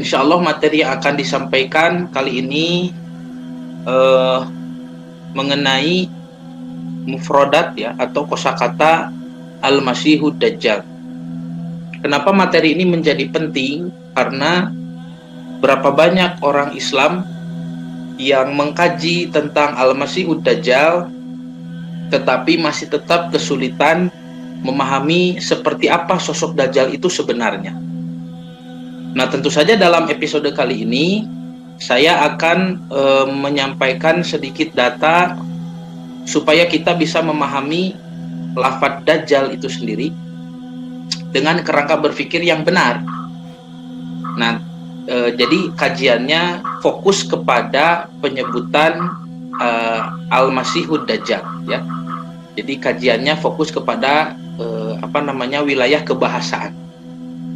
Insya Allah materi yang akan disampaikan kali ini mengenai mufrodat ya, atau kosakata Al-Masihud Dajjal. Kenapa materi ini menjadi penting? Karena berapa banyak orang Islam yang mengkaji tentang Al-Masihud Dajjal tetapi masih tetap kesulitan memahami seperti apa sosok Dajjal itu sebenarnya. Nah, tentu saja dalam episode kali ini saya akan menyampaikan sedikit data supaya kita bisa memahami lafadz Dajjal itu sendiri dengan kerangka berpikir yang benar. Nah, jadi kajiannya fokus kepada penyebutan Al-Masihud Dajjal ya. Jadi kajiannya fokus kepada wilayah kebahasaan.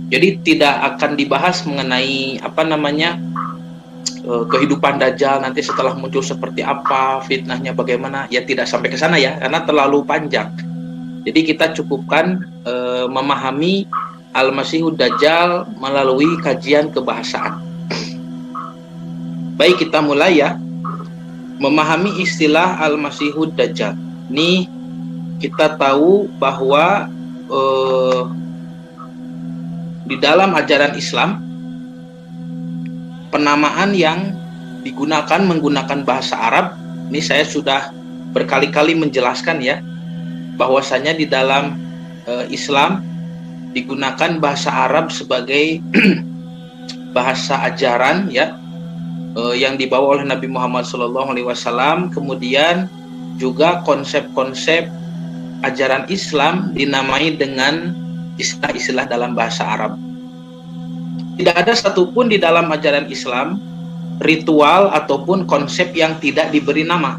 Jadi tidak akan dibahas mengenai kehidupan Dajjal nanti setelah muncul seperti apa, fitnahnya bagaimana, ya tidak sampai ke sana ya, karena terlalu panjang. Jadi kita cukupkan memahami Al-Masihud Dajjal melalui kajian kebahasaan. Baik, kita mulai ya. Memahami istilah Al-Masihud Dajjal. Ini kita tahu bahwa di dalam ajaran Islam, penamaan yang digunakan menggunakan bahasa Arab, ini saya sudah berkali-kali menjelaskan ya, bahwasanya di dalam Islam digunakan bahasa Arab sebagai bahasa ajaran ya, yang dibawa oleh Nabi Muhammad SAW. Kemudian juga konsep-konsep ajaran Islam dinamai dengan istilah-istilah dalam bahasa Arab. Tidak ada satupun di dalam ajaran Islam ritual ataupun konsep yang tidak diberi nama.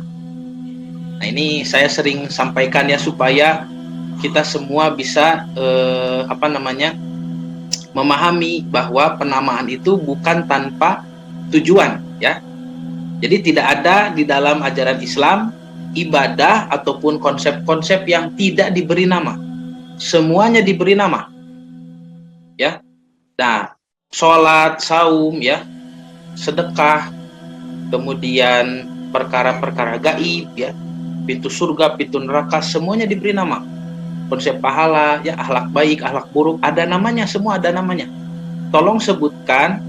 Nah, ini saya sering sampaikan ya, supaya kita semua bisa memahami bahwa penamaan itu bukan tanpa tujuan ya. Jadi tidak ada di dalam ajaran Islam ibadah ataupun konsep-konsep yang tidak diberi nama. Semuanya diberi nama ya. Nah, sholat, saum ya, sedekah, kemudian perkara-perkara gaib ya, pintu surga, pintu neraka, semuanya diberi nama. Konsep pahala ya, akhlak baik, akhlak buruk, ada namanya, semua ada namanya. Tolong sebutkan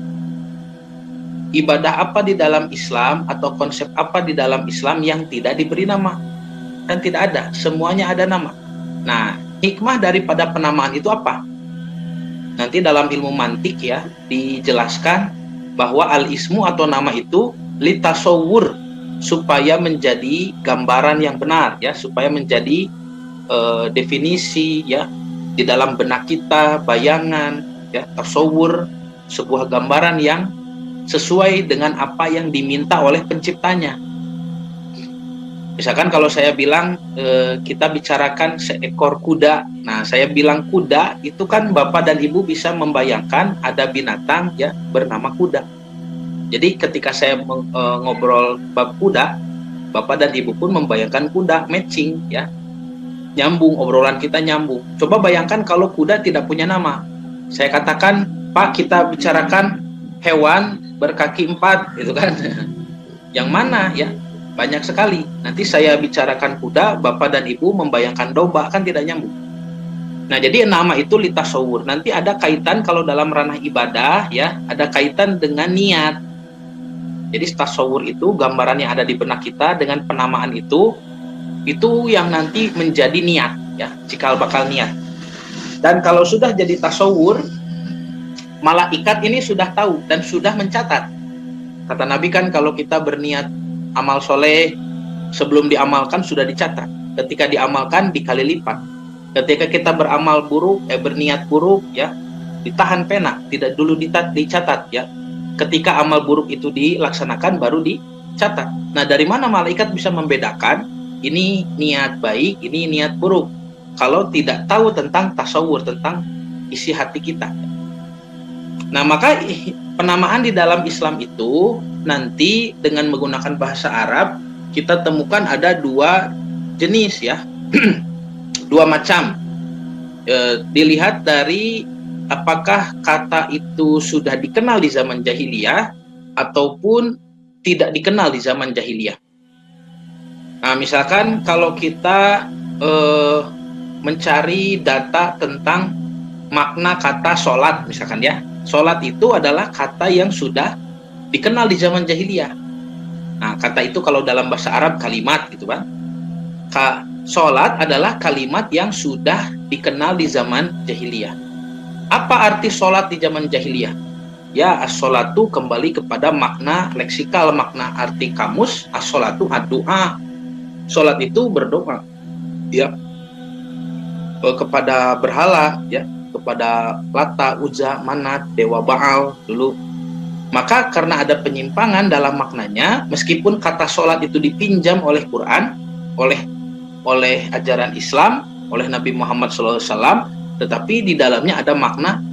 ibadah apa di dalam Islam atau konsep apa di dalam Islam yang tidak diberi nama. Dan tidak ada, semuanya ada nama. Nah, hikmah daripada penamaan itu apa? Nanti dalam ilmu mantik ya dijelaskan bahwa al-ismu atau nama itu litasawwur, supaya menjadi gambaran yang benar ya, supaya menjadi definisi ya di dalam benak kita, bayangan ya, tasawwur, sebuah gambaran yang sesuai dengan apa yang diminta oleh penciptanya. Misalkan kalau saya bilang kita bicarakan seekor kuda, nah saya bilang kuda, itu kan Bapak dan Ibu bisa membayangkan ada binatang ya bernama kuda. Jadi ketika saya ngobrol bab kuda, Bapak dan Ibu pun membayangkan kuda, matching ya, nyambung, obrolan kita nyambung. Coba bayangkan kalau kuda tidak punya nama. Saya katakan, Pak, kita bicarakan hewan berkaki 4 gitu kan. Yang mana ya? Banyak sekali. Nanti saya bicarakan kuda, Bapak dan Ibu membayangkan domba, kan tidak nyambung. Nah, jadi nama itu litasawur. Nanti ada kaitan kalau dalam ranah ibadah ya, ada kaitan dengan niat. Jadi tasawur itu gambaran yang ada di benak kita, dengan penamaan itu yang nanti menjadi niat ya, cikal bakal niat. Dan kalau sudah jadi tasawur, malaikat ini sudah tahu dan sudah mencatat. Kata Nabi kan, kalau kita berniat amal soleh, sebelum diamalkan sudah dicatat. Ketika diamalkan dikali lipat. Ketika kita beramal buruk, berniat buruk ya, ditahan pena, tidak dulu dicatat ya. Ketika amal buruk itu dilaksanakan baru dicatat. Nah, dari mana malaikat bisa membedakan ini niat baik, ini niat buruk, kalau tidak tahu tentang tasawur, tentang isi hati kita. Nah, maka penamaan di dalam Islam itu nanti dengan menggunakan bahasa Arab kita temukan ada 2 jenis ya, 2 macam. Dilihat dari apakah kata itu sudah dikenal di zaman jahiliyah ataupun tidak dikenal di zaman jahiliyah. Nah, misalkan kalau kita mencari data tentang makna kata sholat, misalkan ya, sholat itu adalah kata yang sudah dikenal di zaman jahiliyah. Nah, kata itu kalau dalam bahasa Arab kalimat gitu kan. Sholat adalah kalimat yang sudah dikenal di zaman jahiliyah. Apa arti sholat di zaman jahiliyah? Ya, as-sholatu kembali kepada makna leksikal, makna arti kamus. As-sholatu ad-du'a. Sholat itu berdoa, ya, kepada berhala, ya, kepada Lata, Uzza, Manat, Dewa Baal dulu. Maka karena ada penyimpangan dalam maknanya, meskipun kata sholat itu dipinjam oleh Quran, oleh ajaran Islam, oleh Nabi Muhammad SAW, tetapi di dalamnya ada makna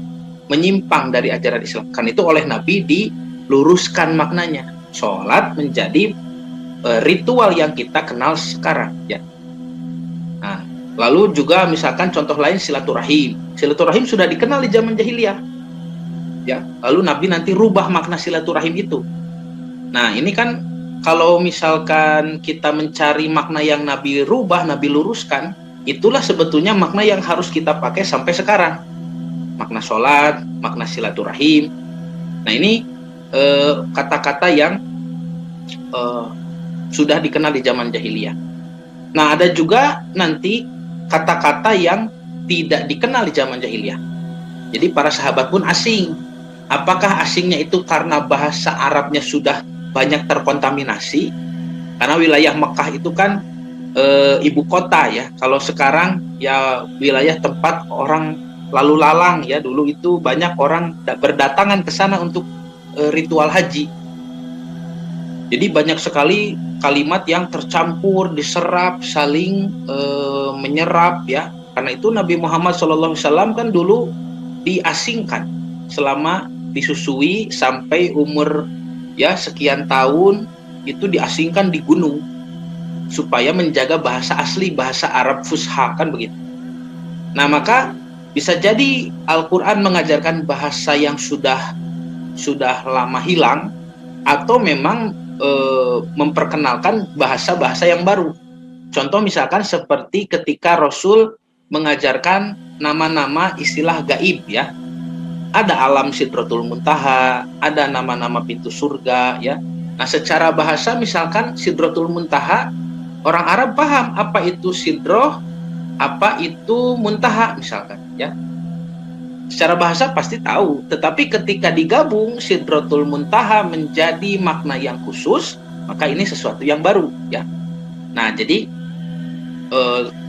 menyimpang dari ajaran Islam. Kan itu oleh Nabi diluruskan maknanya. Sholat menjadi ritual yang kita kenal sekarang, ya. Nah, lalu juga misalkan contoh lain silaturahim. Silaturahim sudah dikenal di zaman jahiliyah, ya. Lalu Nabi nanti rubah makna silaturahim itu. Nah, ini kan kalau misalkan kita mencari makna yang Nabi rubah, Nabi luruskan, itulah sebetulnya makna yang harus kita pakai sampai sekarang. Makna sholat, makna silaturahim. Nah, ini kata-kata yang sudah dikenal di zaman jahiliyah. Nah, ada juga nanti kata-kata yang tidak dikenal di zaman jahiliyah. Jadi para sahabat pun asing. Apakah asingnya itu karena bahasa Arabnya sudah banyak terkontaminasi? Karena wilayah Mekah itu kan ibu kota, ya. Kalau sekarang ya wilayah tempat orang lalu lalang, ya. Dulu itu banyak orang berdatangan ke sana untuk ritual haji. Jadi banyak sekali kalimat yang tercampur, diserap, saling menyerap, ya. Karena itu Nabi Muhammad SAW kan dulu diasingkan selama disusui sampai umur ya sekian tahun, itu diasingkan di gunung supaya menjaga bahasa asli, bahasa Arab Fusha, kan begitu. Nah, maka bisa jadi Al-Quran mengajarkan bahasa yang sudah lama hilang, atau memang memperkenalkan bahasa-bahasa yang baru. Contoh misalkan seperti ketika Rasul mengajarkan nama-nama istilah gaib, ya. Ada alam Sidratul Muntaha, ada nama-nama pintu surga, ya. Nah, secara bahasa misalkan Sidratul Muntaha, orang Arab paham apa itu sidroh, apa itu muntaha misalkan, ya. Secara bahasa pasti tahu, tetapi ketika digabung Sidratul Muntaha menjadi makna yang khusus, maka ini sesuatu yang baru, ya. Nah, jadi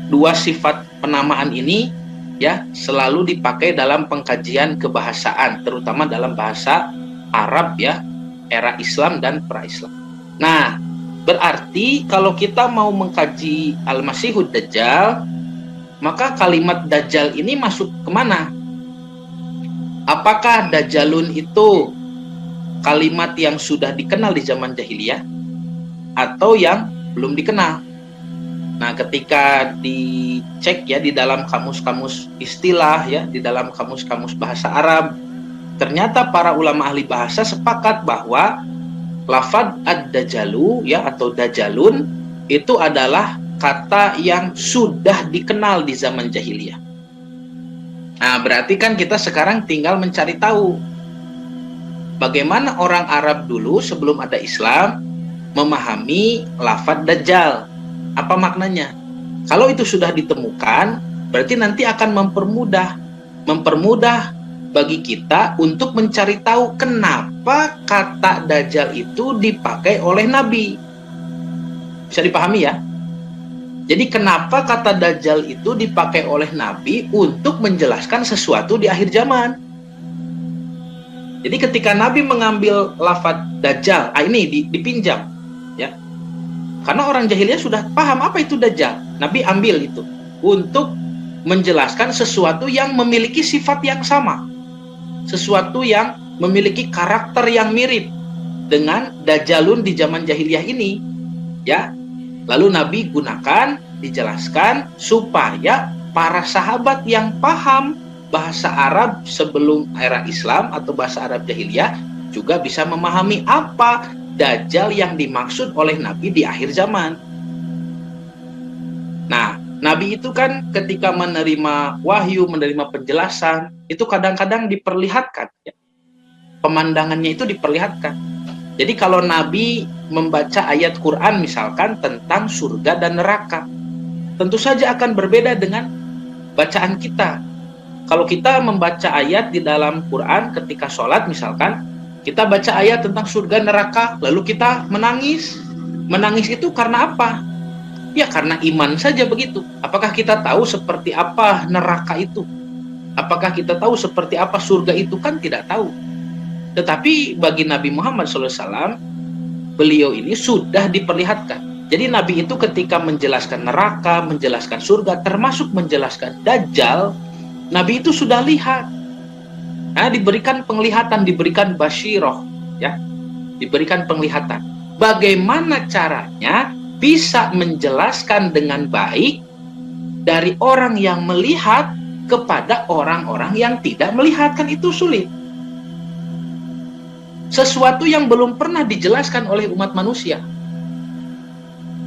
dua sifat penamaan ini, ya, selalu dipakai dalam pengkajian kebahasaan, terutama dalam bahasa Arab, ya, era Islam dan pra-Islam. Nah, berarti kalau kita mau mengkaji Al-Masihud Dajjal, maka kalimat Dajjal ini masuk kemana? Apakah Dajjalun itu kalimat yang sudah dikenal di zaman jahiliyah atau yang belum dikenal? Nah, ketika dicek, ya, di dalam kamus-kamus istilah, ya, di dalam kamus-kamus bahasa Arab, ternyata para ulama ahli bahasa sepakat bahwa lafadz ad-dajjalu, ya, atau dajjalun itu adalah kata yang sudah dikenal di zaman jahiliyah. Nah, berarti kan kita sekarang tinggal mencari tahu bagaimana orang Arab dulu sebelum ada Islam memahami lafadz dajjal. Apa maknanya? Kalau itu sudah ditemukan, berarti nanti akan mempermudah bagi kita untuk mencari tahu kenapa kata Dajjal itu dipakai oleh Nabi. Bisa dipahami, ya? Jadi kenapa kata Dajjal itu dipakai oleh Nabi untuk menjelaskan sesuatu di akhir zaman. Jadi ketika Nabi mengambil lafadz Dajjal, ini dipinjam, ya. Karena orang jahiliyah sudah paham apa itu Dajjal. Nabi ambil itu untuk menjelaskan sesuatu yang memiliki sifat yang sama. Sesuatu yang memiliki karakter yang mirip dengan Dajjalun di zaman jahiliyah ini, ya. Lalu Nabi gunakan, dijelaskan supaya para sahabat yang paham bahasa Arab sebelum era Islam atau bahasa Arab jahiliyah juga bisa memahami apa Dajjal yang dimaksud oleh Nabi di akhir zaman. Nah, Nabi itu kan ketika menerima wahyu, menerima penjelasan, itu kadang-kadang diperlihatkan, ya. Pemandangannya itu diperlihatkan. Jadi kalau Nabi membaca ayat Quran misalkan tentang surga dan neraka, tentu saja akan berbeda dengan bacaan kita. Kalau kita membaca ayat di dalam Quran ketika sholat misalkan, kita baca ayat tentang surga neraka, lalu kita menangis. Menangis itu karena apa? Ya karena iman saja begitu. Apakah kita tahu seperti apa neraka itu? Apakah kita tahu seperti apa surga itu? Kan tidak tahu. Tetapi bagi Nabi Muhammad SAW, beliau ini sudah diperlihatkan. Jadi Nabi itu ketika menjelaskan neraka, menjelaskan surga, termasuk menjelaskan Dajjal, Nabi itu sudah lihat. Nah, diberikan penglihatan, diberikan basyiroh, ya, diberikan penglihatan. Bagaimana caranya bisa menjelaskan dengan baik dari orang yang melihat kepada orang-orang yang tidak melihat, kan itu sulit. Sesuatu yang belum pernah dijelaskan oleh umat manusia,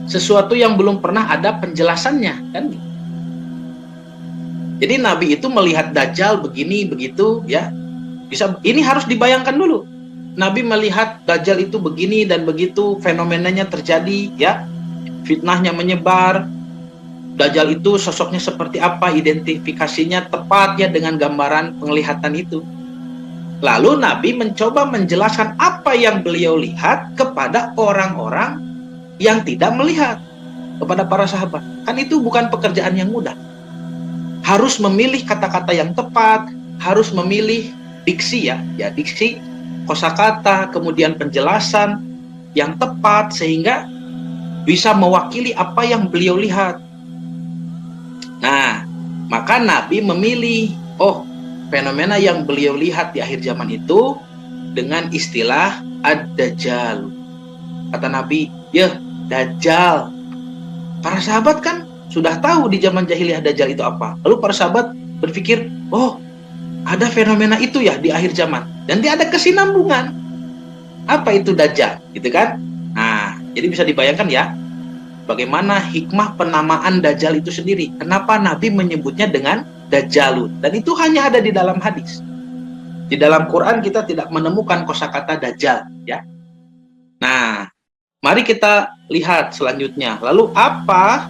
sesuatu yang belum pernah ada penjelasannya, kan? Jadi Nabi itu melihat Dajjal begini begitu, ya. Ini harus dibayangkan dulu. Nabi melihat Dajjal itu begini dan begitu, fenomenanya terjadi, ya. Fitnahnya menyebar. Dajjal itu sosoknya seperti apa, identifikasinya tepatnya dengan gambaran penglihatan itu. Lalu Nabi mencoba menjelaskan apa yang beliau lihat kepada orang-orang yang tidak melihat, kepada para sahabat. Kan itu bukan pekerjaan yang mudah. Harus memilih kata-kata yang tepat, harus memilih diksi, ya diksi, kosakata, kemudian penjelasan yang tepat sehingga bisa mewakili apa yang beliau lihat. Nah, maka Nabi memilih, fenomena yang beliau lihat di akhir zaman itu dengan istilah Ad-Dajjal. Kata Nabi, ya Dajjal. Para sahabat kan sudah tahu di zaman jahiliyah Dajjal itu apa. Lalu para sahabat berpikir, ada fenomena itu ya di akhir zaman. Dan dia ada kesinambungan. Apa itu Dajjal? Gitu kan? Nah, jadi bisa dibayangkan ya, bagaimana hikmah penamaan Dajjal itu sendiri. Kenapa Nabi menyebutnya dengan Dajjalun? Dan itu hanya ada di dalam hadis. Di dalam Quran kita tidak menemukan kosakata Dajjal, ya. Nah, mari kita lihat selanjutnya. Lalu apa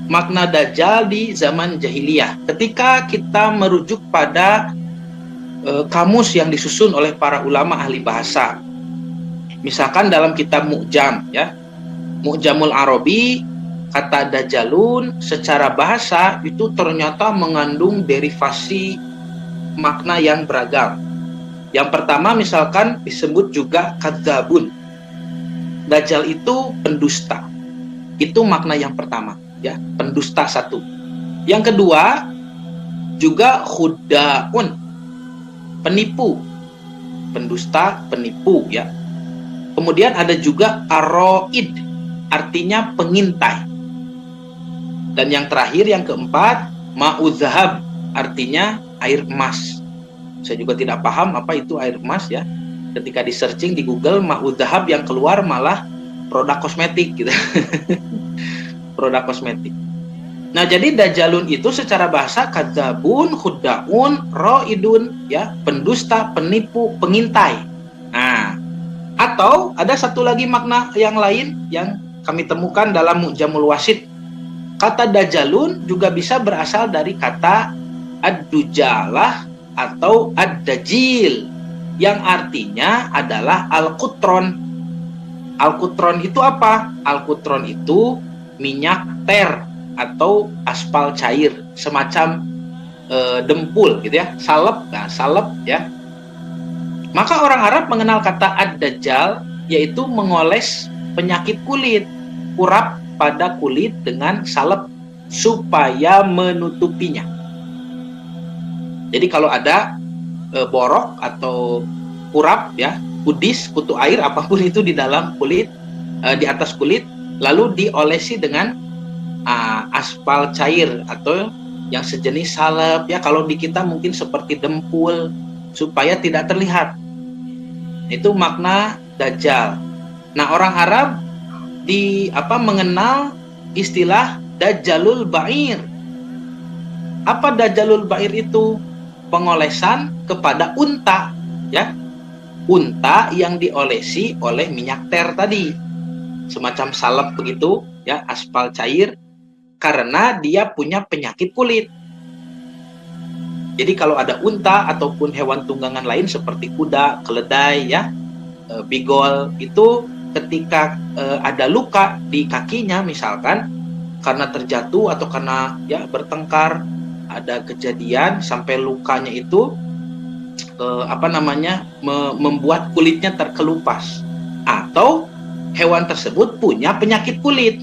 makna Dajjal di zaman jahiliyah? Ketika kita merujuk pada kamus yang disusun oleh para ulama ahli bahasa. Misalkan dalam kitab Mu'jam, ya. Mu'jamul Arabi, kata Dajjalun secara bahasa itu ternyata mengandung derivasi makna yang beragam. Yang pertama misalkan disebut juga kadzabun. Dajjal itu pendusta. Itu makna yang pertama, ya, pendusta satu. Yang kedua juga khudaun, penipu. Pendusta, penipu, ya. Kemudian ada juga aroid, artinya pengintai. Dan yang terakhir, yang keempat, ma'udzahab, artinya air emas. Saya juga tidak paham apa itu air emas, ya. Ketika di searching di Google, ma'udzahab, yang keluar malah produk kosmetik gitu. Produk kosmetik. Nah, jadi Dajjalun itu secara bahasa kadzabun, khudaun, roidun, ya, pendusta, penipu, pengintai. Nah, atau ada satu lagi makna yang lain yang kami temukan dalam Mu'jamul Wasit. Kata Dajjalun juga bisa berasal dari kata ad-dujalah atau ad-dajil, yang artinya adalah al-qutron. Al-qutron itu apa? Al-qutron itu minyak ter atau aspal cair, semacam dempul gitu ya, salep, ya. Maka orang Arab mengenal kata ad-dajjal, yaitu mengoles penyakit kulit, urap pada kulit dengan salep supaya menutupinya. Jadi kalau ada borok atau urap, ya, kudis, kutu air, apapun itu di dalam kulit, di atas kulit, lalu diolesi dengan aspal cair atau yang sejenis salep, ya kalau di kita mungkin seperti dempul, supaya tidak terlihat. Itu makna Dajjal. Nah, orang Arab mengenal istilah Dajjalul Ba'ir. Apa Dajjalul Ba'ir itu? Pengolesan kepada unta, ya. Unta yang diolesi oleh minyak ter tadi. Semacam salep begitu, ya, aspal cair, karena dia punya penyakit kulit. Jadi kalau ada unta ataupun hewan tunggangan lain seperti kuda, keledai, ya, bigol, itu ketika ada luka di kakinya misalkan karena terjatuh atau karena ya bertengkar, ada kejadian sampai lukanya itu membuat kulitnya terkelupas, atau hewan tersebut punya penyakit kulit.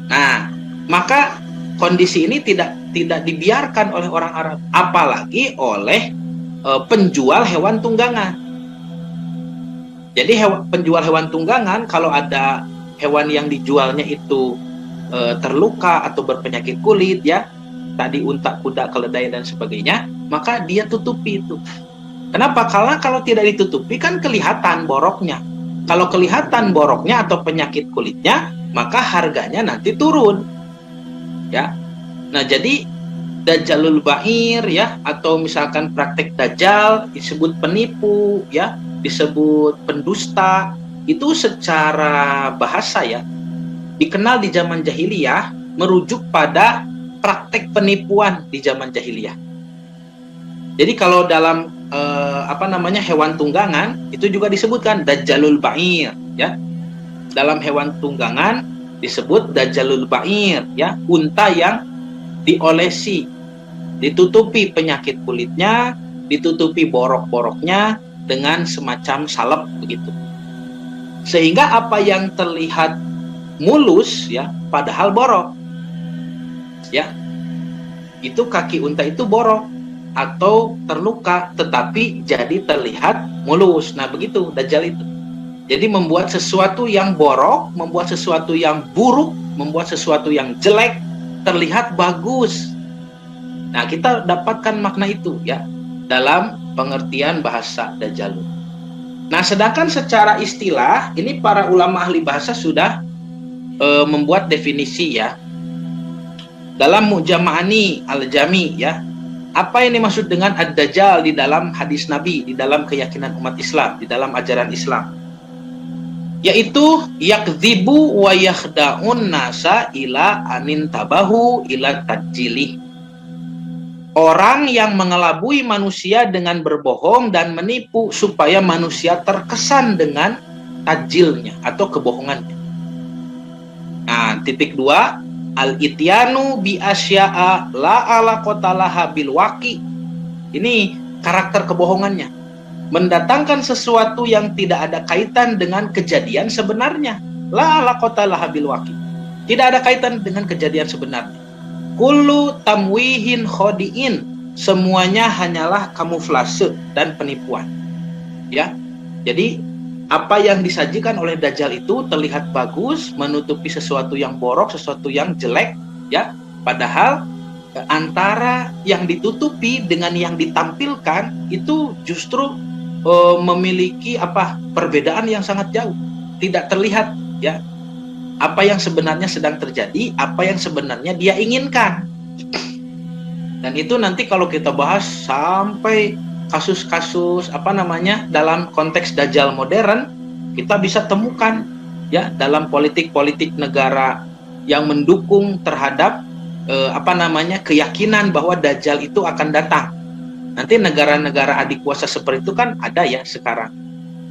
Nah, maka kondisi ini tidak dibiarkan oleh orang Arab, apalagi oleh penjual hewan tunggangan. Jadi penjual hewan tunggangan, kalau ada hewan yang dijualnya itu terluka atau berpenyakit kulit, ya, tadi unta, kuda, keledai dan sebagainya, maka dia tutupi itu. Kenapa? Karena kalau tidak ditutupi kan kelihatan boroknya. Kalau kelihatan boroknya atau penyakit kulitnya, maka harganya nanti turun. Ya. Nah, jadi Dajjalul Ba'ir, ya, atau misalkan praktek dajjal disebut penipu, ya, disebut pendusta, itu secara bahasa, ya, dikenal di zaman jahiliyah merujuk pada praktek penipuan di zaman jahiliyah. Jadi kalau dalam hewan tunggangan itu juga disebutkan Dajjalul Ba'ir, ya. Dalam hewan tunggangan disebut Dajjalul Ba'ir, ya, unta yang diolesi, ditutupi penyakit kulitnya, ditutupi borok-boroknya dengan semacam salep begitu. Sehingga apa yang terlihat mulus, ya, padahal borok. Ya. Itu kaki unta itu borok atau terluka tetapi jadi terlihat mulus. Nah, begitu Dajjal itu. Jadi membuat sesuatu yang borok, membuat sesuatu yang buruk, membuat sesuatu yang jelek terlihat bagus. Nah, kita dapatkan makna itu, ya, dalam pengertian bahasa Dajjal. Nah, sedangkan secara istilah ini para ulama ahli bahasa sudah membuat definisi, ya. Dalam Mu'jama'ani Al-Jami, ya, apa yang dimaksud dengan Ad-Dajjal di dalam hadis Nabi, di dalam keyakinan umat Islam, di dalam ajaran Islam, yaitu yakdzibu wa yakhda'un nasa ila anin tabahu ila tajjilih. Orang yang mengelabui manusia dengan berbohong dan menipu supaya manusia terkesan dengan tajilnya atau kebohongannya. Nah, titik 2, al-ityanu bi asya'a la alaqatalaha bil waqi. Ini karakter kebohongannya. Mendatangkan sesuatu yang tidak ada kaitan dengan kejadian sebenarnya. La alaqatalaha bil waqi. Tidak ada kaitan dengan kejadian sebenarnya. Kullu tamwihin khodi'in. Semuanya hanyalah kamuflase dan penipuan. Ya. Jadi apa yang disajikan oleh Dajjal itu terlihat bagus, menutupi sesuatu yang borok, sesuatu yang jelek, ya. Padahal antara yang ditutupi dengan yang ditampilkan itu justru memiliki perbedaan yang sangat jauh. Tidak terlihat, ya, apa yang sebenarnya sedang terjadi, apa yang sebenarnya dia inginkan. Dan itu nanti kalau kita bahas sampai kasus-kasus dalam konteks Dajjal modern, kita bisa temukan, ya, dalam politik-politik negara yang mendukung terhadap keyakinan bahwa Dajjal itu akan datang. Nanti negara-negara adik kuasa seperti itu kan ada, ya, sekarang.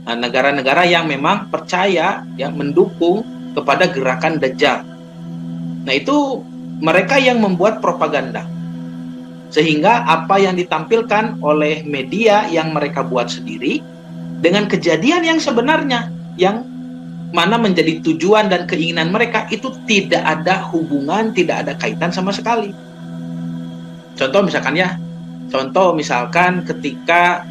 Nah, negara-negara yang memang percaya, ya, mendukung kepada gerakan Dajjal. Nah, itu mereka yang membuat propaganda. Sehingga apa yang ditampilkan oleh media yang mereka buat sendiri dengan kejadian yang sebenarnya, yang mana menjadi tujuan dan keinginan mereka, itu tidak ada hubungan, tidak ada kaitan sama sekali. Contoh misalkan ketika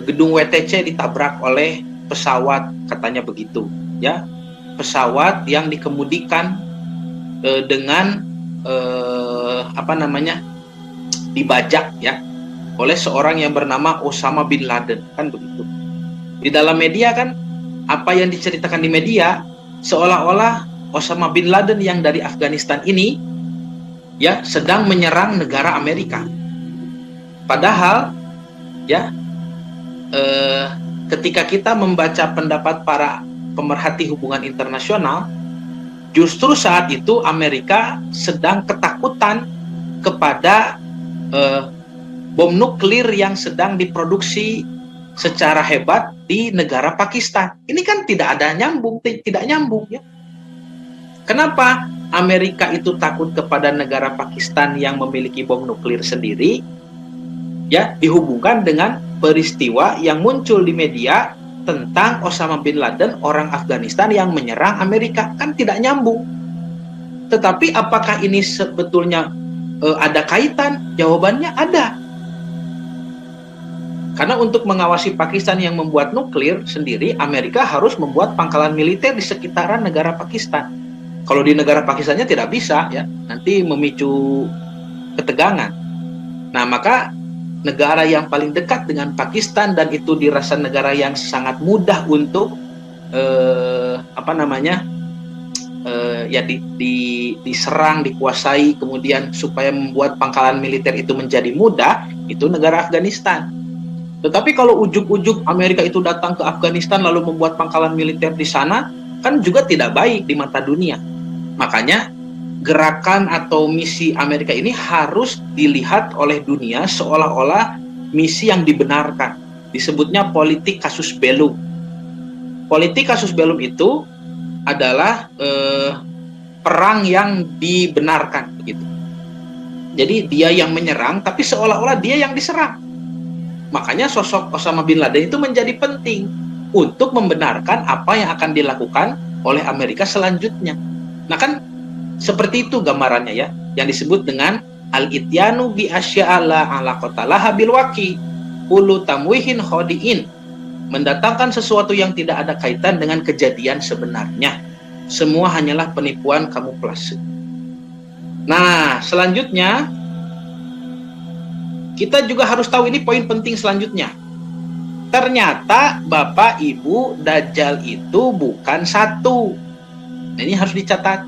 gedung WTC ditabrak oleh pesawat, katanya begitu, ya, pesawat yang dikemudikan dengan dibajak ya oleh seorang yang bernama Osama bin Laden, kan begitu. Di dalam media kan, apa yang diceritakan di media seolah-olah Osama bin Laden yang dari Afghanistan ini ya sedang menyerang negara Amerika. Padahal ya ketika kita membaca pendapat para pemerhati hubungan internasional, justru saat itu Amerika sedang ketakutan kepada bom nuklir yang sedang diproduksi secara hebat di negara Pakistan. Ini kan tidak nyambung ya. Kenapa Amerika itu takut kepada negara Pakistan yang memiliki bom nuklir sendiri? Ya, dihubungkan dengan peristiwa yang muncul di media tentang Osama bin Laden, orang Afghanistan yang menyerang Amerika. Kan tidak nyambung. Tetapi apakah ini sebetulnya ada kaitan? Jawabannya ada. Karena untuk mengawasi Pakistan yang membuat nuklir sendiri, Amerika harus membuat pangkalan militer di sekitaran negara Pakistan. Kalau di negara Pakistannya tidak bisa, ya, nanti memicu ketegangan. Nah, maka negara yang paling dekat dengan Pakistan dan itu dirasa negara yang sangat mudah untuk diserang, dikuasai, kemudian supaya membuat pangkalan militer itu menjadi mudah, itu negara Afghanistan. Tetapi kalau ujuk-ujuk Amerika itu datang ke Afghanistan lalu membuat pangkalan militer di sana, kan juga tidak baik di mata dunia. Makanya gerakan atau misi Amerika ini harus dilihat oleh dunia seolah-olah misi yang dibenarkan. Disebutnya politik kasus belum. Politik kasus belum itu adalah perang yang dibenarkan, begitu. Jadi dia yang menyerang, tapi seolah-olah dia yang diserang. Makanya sosok Osama bin Laden itu menjadi penting untuk membenarkan apa yang akan dilakukan oleh Amerika selanjutnya. Nah kan seperti itu gambarannya ya, yang disebut dengan al-ityanu bi asya'ala ala qatalaha bil waqi ulu tamwihin khodiin, mendatangkan sesuatu yang tidak ada kaitan dengan kejadian sebenarnya. Semua hanyalah penipuan kamuflase. Nah, selanjutnya kita juga harus tahu, ini poin penting selanjutnya. Ternyata Bapak Ibu, Dajjal itu bukan satu. Nah, ini harus dicatat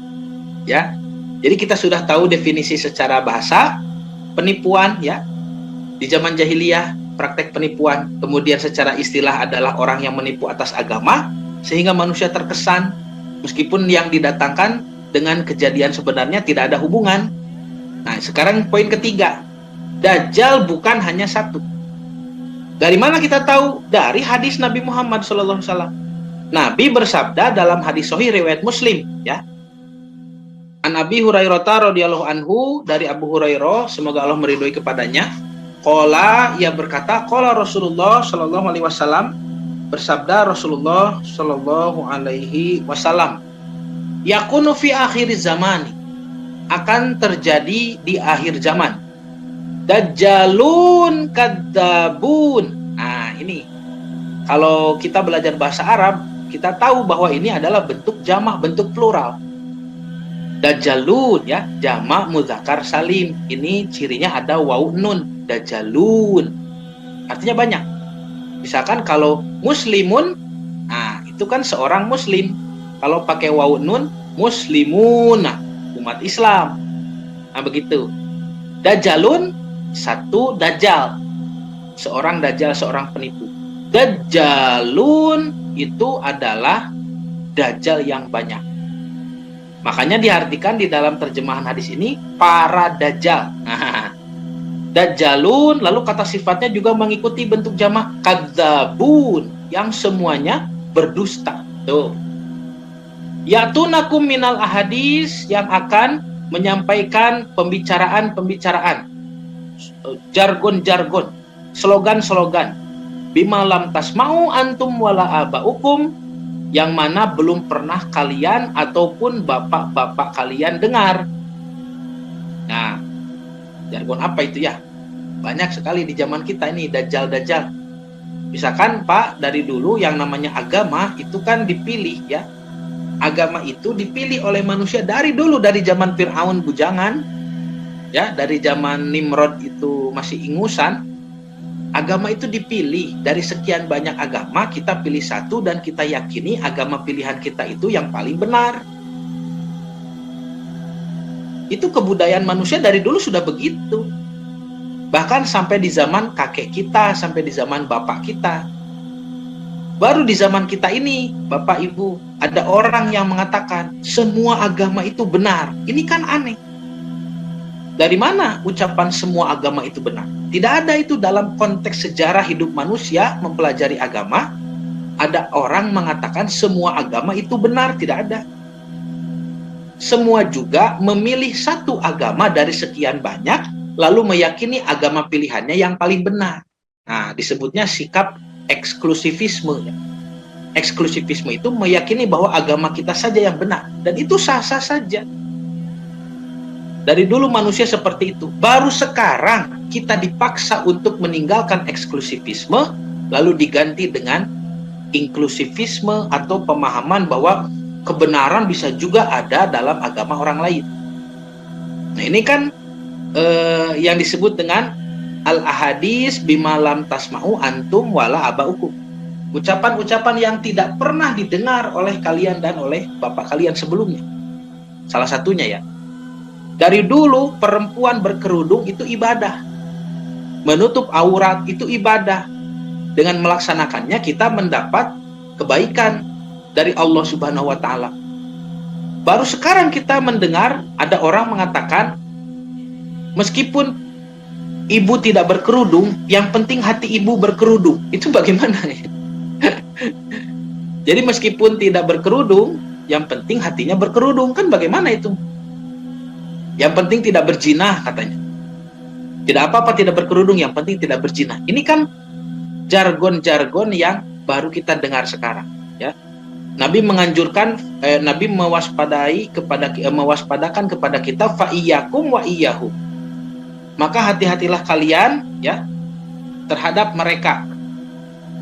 ya. Jadi kita sudah tahu definisi secara bahasa penipuan ya. Di zaman jahiliyah praktek penipuan, kemudian secara istilah adalah orang yang menipu atas agama sehingga manusia terkesan meskipun yang didatangkan dengan kejadian sebenarnya tidak ada hubungan. Nah, sekarang poin ketiga. Dajjal bukan hanya satu. Dari mana kita tahu? Dari hadis Nabi Muhammad SAW. Nabi bersabda dalam hadis sahih riwayat Muslim ya. An Abi Hurairah radhiyallahu anhu, dari Abu Hurairah semoga Allah meridhoi kepadanya, qala, ia berkata, qala Rasulullah sallallahu alaihi wasallam, bersabda Rasulullah sallallahu alaihi wasallam, yakunu fi akhir zaman, akan terjadi di akhir zaman, dajjalun kadzabun. Nah, ini kalau kita belajar bahasa Arab, kita tahu bahwa ini adalah bentuk jamak, bentuk plural. Dajjalun ya, jamak mudzakkar salim. Ini cirinya ada waw nun, dajjalun. Artinya banyak. Misalkan kalau muslimun, nah itu kan seorang muslim. Kalau pakai waw nun, muslimun, nah, umat Islam. Nah begitu. Dajjalun, satu dajjal. Seorang dajjal, seorang penipu. Dajjalun itu adalah dajjal yang banyak. Makanya diartikan di dalam terjemahan hadis ini para dajjal. Nah, dajjalun, lalu kata sifatnya juga mengikuti bentuk jamak kadzabun, yang semuanya berdusta. Tuh. Yatunakum minal ahadis, yang akan menyampaikan pembicaraan-pembicaraan, jargon-jargon, slogan-slogan. Bima lam tasma'u antum wala aba'ukum, yang mana belum pernah kalian ataupun bapak-bapak kalian dengar. Nah, jargon apa itu ya? Banyak sekali di zaman kita ini, dajjal-dajjal. Misalkan Pak, dari dulu yang namanya agama itu kan dipilih ya. Agama itu dipilih oleh manusia dari dulu, dari zaman Fir'aun bujangan ya, dari zaman Nimrod itu masih ingusan, agama itu dipilih dari sekian banyak agama, kita pilih satu dan kita yakini agama pilihan kita itu yang paling benar. Itu kebudayaan manusia dari dulu sudah begitu. Bahkan sampai di zaman kakek kita, sampai di zaman bapak kita. Baru di zaman kita ini, Bapak Ibu, ada orang yang mengatakan semua agama itu benar. Ini kan aneh. Dari mana ucapan semua agama itu benar? Tidak ada itu dalam konteks sejarah hidup manusia mempelajari agama. Ada orang mengatakan semua agama itu benar, tidak ada. Semua juga memilih satu agama dari sekian banyak, lalu meyakini agama pilihannya yang paling benar. Nah, disebutnya sikap eksklusivisme. Eksklusivisme itu meyakini bahwa agama kita saja yang benar, dan itu sah-sah saja. Dari dulu manusia seperti itu. Baru sekarang kita dipaksa untuk meninggalkan eksklusivisme, lalu diganti dengan inklusivisme atau pemahaman bahwa kebenaran bisa juga ada dalam agama orang lain. Nah, ini kan yang disebut dengan al-ahadis bimalam tasma'u antum wala abaukum. Ucapan-ucapan yang tidak pernah didengar oleh kalian dan oleh bapak kalian sebelumnya. Salah satunya ya. Dari dulu perempuan berkerudung itu ibadah. Menutup aurat itu ibadah. Dengan melaksanakannya kita mendapat kebaikan dari Allah Subhanahu wa taala. Baru sekarang kita mendengar ada orang mengatakan meskipun ibu tidak berkerudung, yang penting hati ibu berkerudung. Itu bagaimana ya? Jadi meskipun tidak berkerudung, yang penting hatinya berkerudung. Kan bagaimana itu? Yang penting tidak berzina katanya. Tidak apa-apa tidak berkerudung, yang penting tidak berzina. Ini kan jargon-jargon yang baru kita dengar sekarang, ya. Nabi menganjurkan, Nabi mewaspadakan kepada kita fa iyyakum wa iyyahum. Maka hati-hatilah kalian ya terhadap mereka.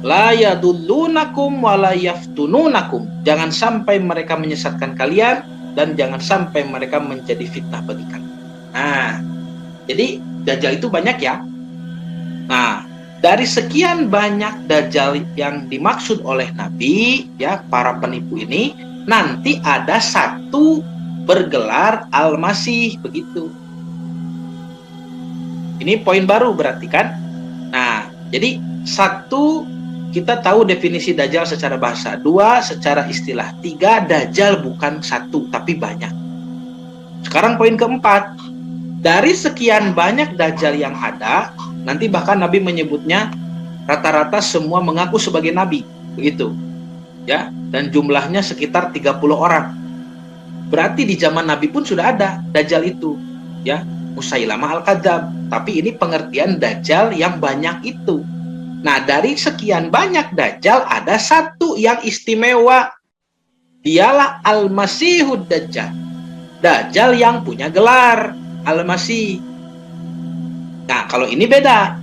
La yadullunakum wa la yaftununakum. Jangan sampai mereka menyesatkan kalian dan jangan sampai mereka menjadi fitnah bagi kalian. Nah, jadi dajjal itu banyak ya. Nah, dari sekian banyak dajjal yang dimaksud oleh Nabi, ya, para penipu ini, nanti ada satu bergelar Al-Masih, begitu. Ini poin baru berarti kan? Nah, jadi satu, kita tahu definisi dajjal secara bahasa. Dua, secara istilah. Tiga, dajjal bukan satu, tapi banyak. Sekarang poin keempat. Dari sekian banyak dajjal yang ada, nanti bahkan Nabi menyebutnya rata-rata semua mengaku sebagai Nabi. Begitu. Ya, dan jumlahnya sekitar 30 orang. Berarti di zaman Nabi pun sudah ada dajjal itu. Ya, Musailamah al-Kadzab. Tapi ini pengertian dajjal yang banyak itu. Nah, dari sekian banyak dajjal ada satu yang istimewa. Dialah Al-Masihud Dajjal. Dajjal yang punya gelar Al-Masih. Nah, kalau ini beda.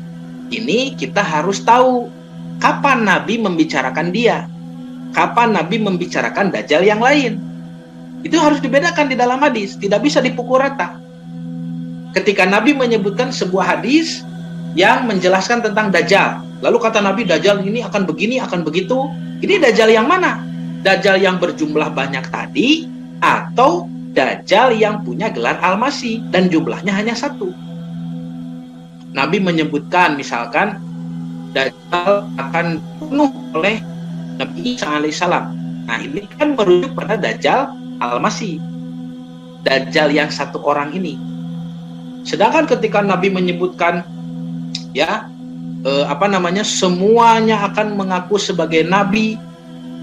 Ini kita harus tahu kapan Nabi membicarakan dia. Kapan Nabi membicarakan dajjal yang lain. Itu harus dibedakan di dalam hadis. Tidak bisa dipukul rata. Ketika Nabi menyebutkan sebuah hadis yang menjelaskan tentang dajjal. Lalu kata Nabi, dajjal ini akan begini, akan begitu. Ini dajjal yang mana? Dajjal yang berjumlah banyak tadi, atau dajjal yang punya gelar Al-Masih dan jumlahnya hanya satu. Nabi menyebutkan misalkan dajjal akan dibunuh oleh Nabi Isa alaihissalam. Nah, ini kan merujuk pada dajjal Al-Masih. Dajjal yang satu orang ini. Sedangkan ketika Nabi menyebutkan ya semuanya akan mengaku sebagai nabi,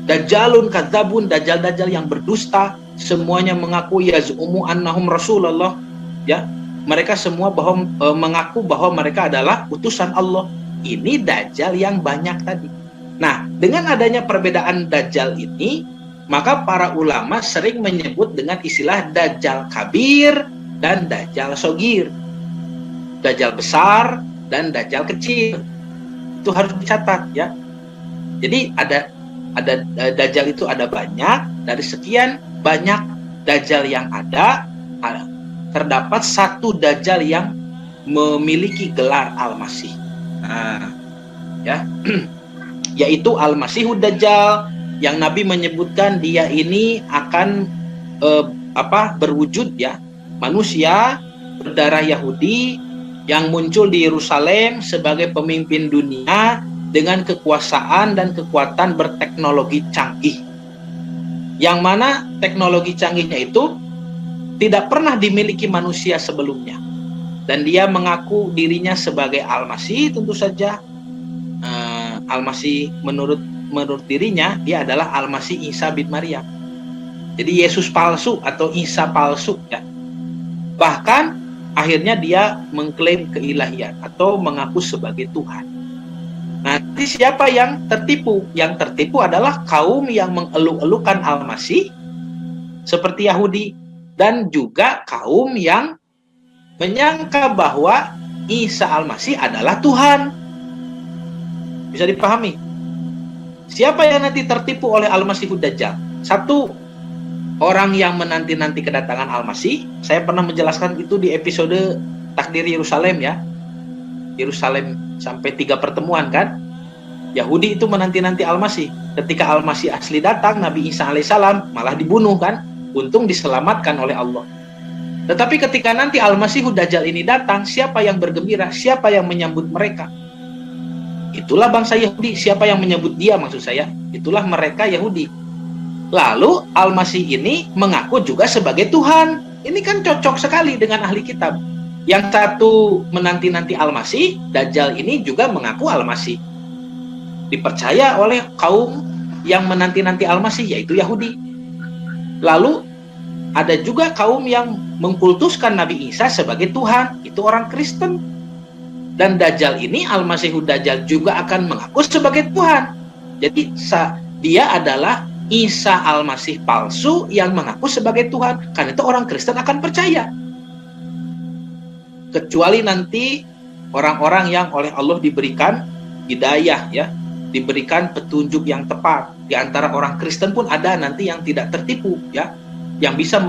dajjalun kadzabun, dajjal-dajjal yang berdusta, semuanya mengaku yaz'umu annahum rasulullah, ya, mereka semua mengaku bahwa mereka adalah utusan Allah. Ini dajjal yang banyak tadi. Nah, dengan adanya perbedaan dajjal ini, maka para ulama sering menyebut dengan istilah dajjal kabir dan dajjal sogir. Dajjal besar dan dajjal kecil. Itu harus dicatat ya. Jadi ada dajjal itu ada banyak. Dari sekian banyak dajjal yang ada, terdapat satu dajjal yang memiliki gelar Al-Masih. Nah, ya. Yaitu Al-Masihud Dajjal, yang Nabi menyebutkan dia ini akan berwujud ya, manusia berdarah Yahudi yang muncul di Yerusalem sebagai pemimpin dunia dengan kekuasaan dan kekuatan berteknologi canggih. Yang mana teknologi canggihnya itu tidak pernah dimiliki manusia sebelumnya. Dan dia mengaku dirinya sebagai Al-Masih, tentu saja. Al-Masih menurut dirinya dia adalah Al-Masih Isa bin Maryam. Jadi Yesus palsu atau Isa palsu ya. Bahkan akhirnya dia mengklaim keilahian atau mengaku sebagai Tuhan. Nanti siapa yang tertipu? Yang tertipu adalah kaum yang mengeluh-elukan Al-Masih seperti Yahudi, dan juga kaum yang menyangka bahwa Isa Al-Masih adalah Tuhan. Bisa dipahami? Siapa yang nanti tertipu oleh Al-Masihud Dajjal? Satu, orang yang menanti-nanti kedatangan Al-Masih. Saya pernah menjelaskan itu di episode Takdir Yerusalem ya. Yerusalem sampai 3 pertemuan kan. Yahudi itu menanti-nanti Al-Masih. Ketika Al-Masih asli datang, Nabi Isa alaihissalam malah dibunuh kan. Untung diselamatkan oleh Allah. Tetapi ketika nanti Al-Masihud Dajjal ini datang, siapa yang bergembira? Siapa yang menyambut mereka? Itulah bangsa Yahudi. Siapa yang menyebut dia maksud saya? Itulah mereka Yahudi. Lalu Al-Masih ini mengaku juga sebagai Tuhan. Ini kan cocok sekali dengan ahli kitab. Yang satu menanti-nanti Al-Masih, Dajjal ini juga mengaku Al-Masih. Dipercaya oleh kaum yang menanti-nanti Al-Masih, yaitu Yahudi. Lalu ada juga kaum yang mengkultuskan Nabi Isa sebagai Tuhan. Itu orang Kristen. Dan Dajjal ini, Al-Masihud Dajjal juga akan mengaku sebagai Tuhan. Jadi dia adalah Isa Al-Masih palsu yang mengaku sebagai Tuhan. Karena itu orang Kristen akan percaya. Kecuali nanti orang-orang yang oleh Allah diberikan hidayah ya, diberikan petunjuk yang tepat. Di antara orang Kristen pun ada nanti yang tidak tertipu ya, yang bisa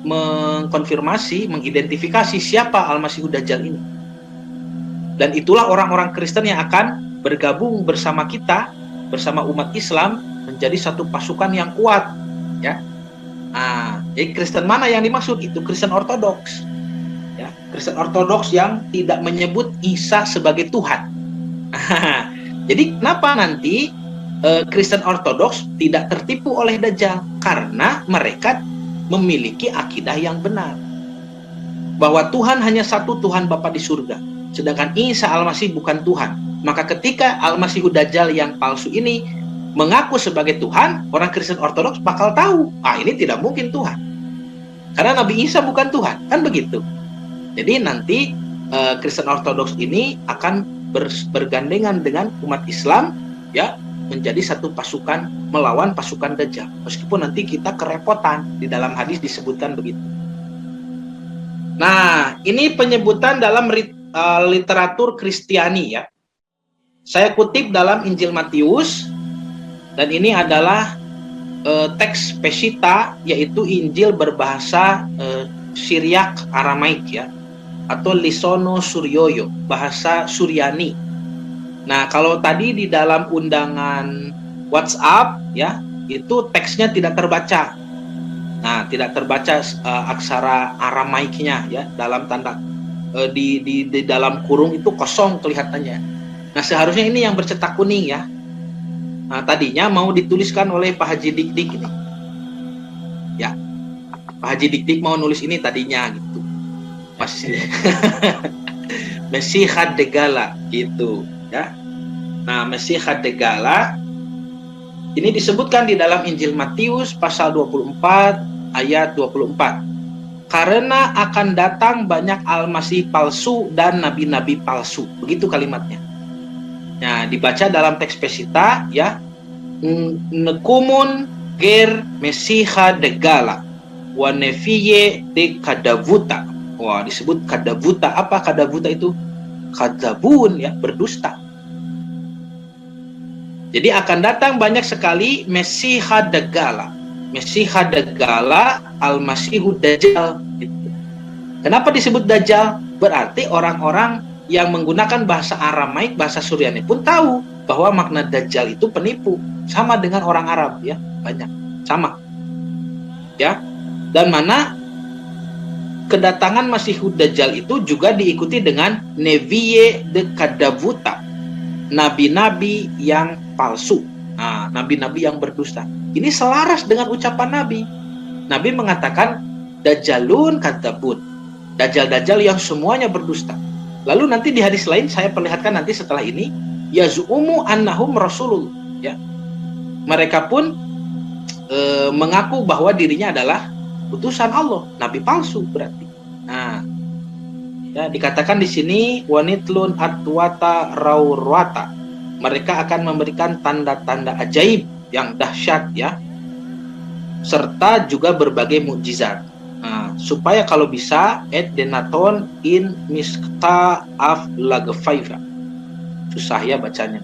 mengkonfirmasi, mengidentifikasi siapa Al-Masihud Dajjal ini. Dan itulah orang-orang Kristen yang akan bergabung bersama kita, bersama umat Islam, menjadi satu pasukan yang kuat ya. Jadi Kristen mana yang dimaksud? Itu Kristen Ortodoks ya. Kristen Ortodoks yang tidak menyebut Isa sebagai Tuhan. Jadi kenapa nanti Kristen Ortodoks tidak tertipu oleh Dajjal? Karena mereka memiliki akidah yang benar bahwa Tuhan hanya satu, Tuhan Bapa di surga, sedangkan Isa Al-Masih bukan Tuhan. Maka ketika Al-Masihud Dajjal yang palsu ini mengaku sebagai Tuhan, orang Kristen Ortodoks bakal tahu, ini tidak mungkin Tuhan. Karena Nabi Isa bukan Tuhan, kan begitu. Jadi nanti Kristen Ortodoks ini akan bergandengan dengan umat Islam ya, menjadi satu pasukan melawan pasukan Dajjal. Meskipun nanti kita kerepotan, di dalam hadis disebutkan begitu. Nah, ini penyebutan dalam literatur Kristiani ya. Saya kutip dalam Injil Matius, dan ini adalah teks Peshitta, yaitu Injil berbahasa Syriak Aramaik ya, atau Lisono Suryoyo, bahasa Suryani. Nah, kalau tadi di dalam undangan WhatsApp ya, itu teksnya tidak terbaca. Nah, tidak terbaca aksara Aramaiknya ya, dalam tanda di dalam kurung itu kosong kelihatannya. Nah, seharusnya ini yang bercetak kuning ya. Nah, tadinya mau dituliskan oleh Pak Haji Dik-Dik ini. Ya. Pak Haji Dik-Dik mau nulis ini tadinya gitu. Masih Mesihad Degala gitu ya. Nah, Mesihad Degala ini disebutkan di dalam Injil Matius pasal 24 ayat 24. Karena akan datang banyak Al-Masih palsu dan nabi-nabi palsu. Begitu kalimatnya. Nah, dibaca dalam teks Peshitta ya. Nekumun ger Mesihad Degala wa nefiye de kadavuta. Wah, disebut kadavuta. Apa kadavuta itu? Kadzabun ya, berdusta. Jadi akan datang banyak sekali Mesihad Degala. Mesihad Degala, Al-Masihud Dajjal gitu. Kenapa disebut Dajjal? Berarti orang-orang yang menggunakan bahasa Aramaik, bahasa Suryani pun tahu bahwa makna Dajjal itu penipu. Sama dengan orang Arab ya, banyak. Sama. Ya. Dan mana kedatangan Masihud Dajjal itu juga diikuti dengan Neviye de Kadavuta, nabi-nabi yang palsu. Nah, nabi-nabi yang berdusta. Ini selaras dengan ucapan Nabi. Nabi mengatakan Dajjalun Kadzabun. Dajjal-dajjal yang semuanya berdusta. Lalu nanti di hadis lain saya perlihatkan nanti setelah ini, yazumu annahum rasulullah, ya. Mereka pun mengaku bahwa dirinya adalah utusan Allah, nabi palsu berarti. Nah, ya dikatakan di sini wanitlun atwata raurwata. Mereka akan memberikan tanda-tanda ajaib yang dahsyat ya. Serta juga berbagai mukjizat. Nah, supaya kalau bisa denaton in miskta af lagfaifa. Susah ya bacanya.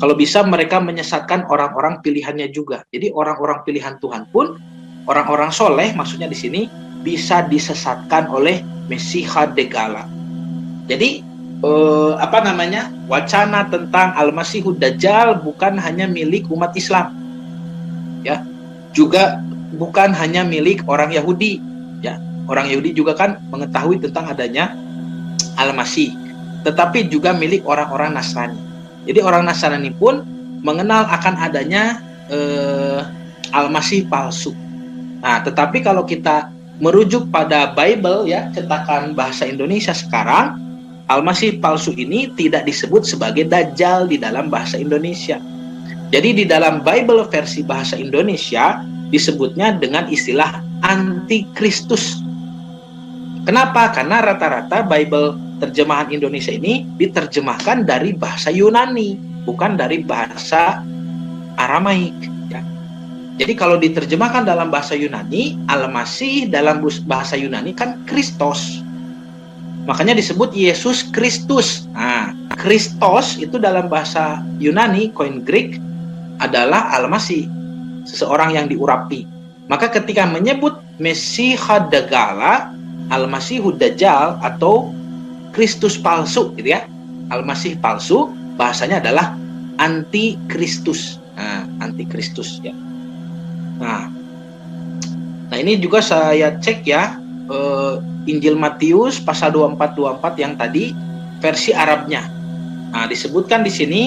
Kalau bisa mereka menyesatkan orang-orang pilihannya juga. Jadi orang-orang pilihan Tuhan pun, orang-orang soleh maksudnya di sini bisa disesatkan oleh Mesiha Degala. Jadi wacana tentang Al-Masihud Dajjal bukan hanya milik umat Islam, ya, juga bukan hanya milik orang Yahudi. Ya, orang Yahudi juga kan mengetahui tentang adanya Al-Masih, tetapi juga milik orang-orang Nasrani. Jadi orang Nasrani pun mengenal akan adanya Al-Masih palsu. Nah, tetapi kalau kita merujuk pada Bible ya, cetakan bahasa Indonesia sekarang, Al-Masih palsu ini tidak disebut sebagai Dajjal di dalam bahasa Indonesia. Jadi di dalam Bible versi bahasa Indonesia disebutnya dengan istilah Antikristus. Kenapa? Karena rata-rata Bible terjemahan Indonesia ini diterjemahkan dari bahasa Yunani, bukan dari bahasa Aramaik. Ya. Jadi kalau diterjemahkan dalam bahasa Yunani, Al-Masih dalam bahasa Yunani kan Kristos. Makanya disebut Yesus Kristus. Nah, Kristos itu dalam bahasa Yunani, koin Greek, adalah Al-Masih, seseorang yang diurapi. Maka ketika menyebut Mesiha Degala, Al-Masihud Dajjal atau Kristus palsu gitu ya, Al-Masih palsu, bahasanya adalah Antikristus. Nah, Antikristus ya. Nah ini juga saya cek ya, Injil Matius pasal 24 yang tadi versi Arabnya. Nah, disebutkan di sini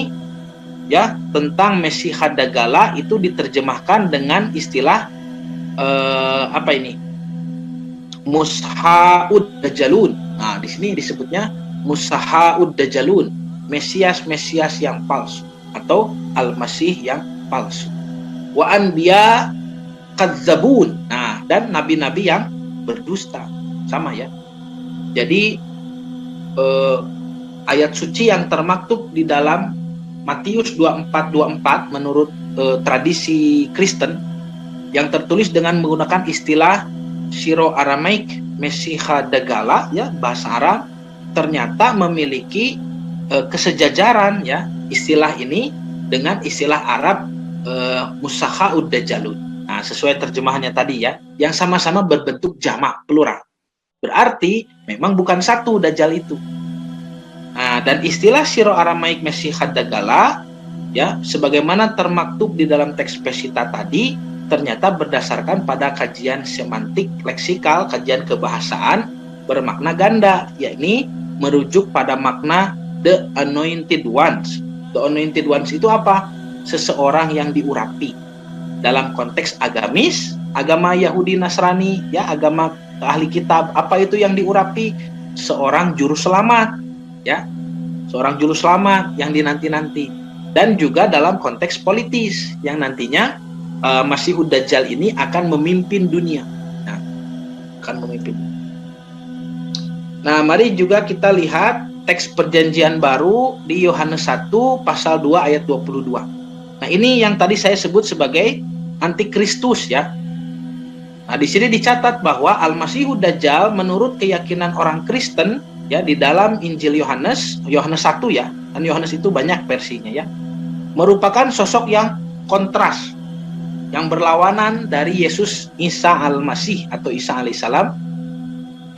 ya tentang Mesiha Degala itu diterjemahkan dengan istilah Mushaud Dajjalun. Nah, di sini disebutnya Mushaud Dajjalun, Mesias yang palsu atau Al-Masih yang palsu. Wa anbiya kadzabun. Nah, dan nabi-nabi yang berdusta. Sama ya. Jadi ayat suci yang termaktub di dalam Matius 24:24 menurut tradisi Kristen yang tertulis dengan menggunakan istilah Syro Aramaik Mesiha Degala ya, bahasa Arab, ternyata memiliki kesejajaran ya istilah ini dengan istilah Arab Mushaud Dajjalun. Nah, sesuai terjemahannya tadi ya, yang sama-sama berbentuk jamak plural. Berarti memang bukan satu Dajjal itu. Nah, dan istilah Syro Aramaik Mesiha Degala ya, sebagaimana termaktub di dalam teks Pesita tadi, ternyata berdasarkan pada kajian semantik leksikal, kajian kebahasaan bermakna ganda, yakni merujuk pada makna the anointed ones. The anointed ones itu apa? Seseorang yang diurapi. Dalam konteks agamis, agama Yahudi Nasrani, ya, agama ahli kitab, apa itu yang diurapi? Seorang juru selamat, ya, seorang juru selamat yang dinanti-nanti. Dan juga dalam konteks politis, yang nantinya Masihud Dajjal ini akan memimpin dunia. Nah, akan memimpin. Nah, mari juga kita lihat teks perjanjian baru di Yohanes 1 pasal 2 ayat 22. Nah, ini yang tadi saya sebut sebagai Antikristus ya. Nah, di sini dicatat bahwa Al-Masihud Dajjal menurut keyakinan orang Kristen ya, di dalam Injil Yohanes 1 ya. Dan Yohanes itu banyak versinya ya. Merupakan sosok yang kontras, yang berlawanan dari Yesus Isa Al-Masih atau Isa alaihissalam,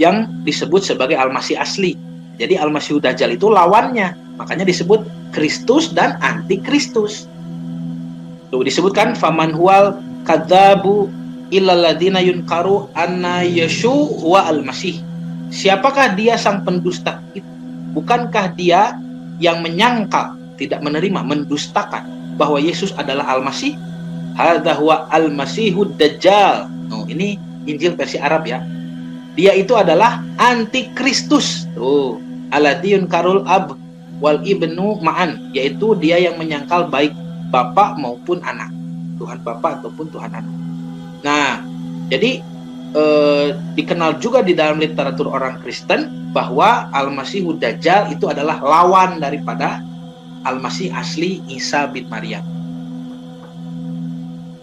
yang disebut sebagai Al-Masih asli. Jadi Al-Masih Dajjal itu lawannya, makanya disebut Kristus dan Antikristus. Tuh disebutkan faman huwal kadzabu illal ladzina yunkaru anna Yeshu huwa al-Masih. Siapakah dia sang pendusta itu? Bukankah dia yang menyangkal, tidak menerima, mendustakan bahwa Yesus adalah Al-Masih? Hadza huwa al-Masihud Dajjal. Oh, ini Injil versi Arab ya. Dia itu adalah Antikristus. Tuh, alladzi yunkarul ab wal ibnu ma'an, yaitu dia yang menyangkal baik Bapak maupun anak, Tuhan Bapak ataupun Tuhan anak. Nah, jadi dikenal juga di dalam literatur orang Kristen bahwa Al-Masihud Dajjal itu adalah lawan daripada Al-Masih asli Isa bin Maryam.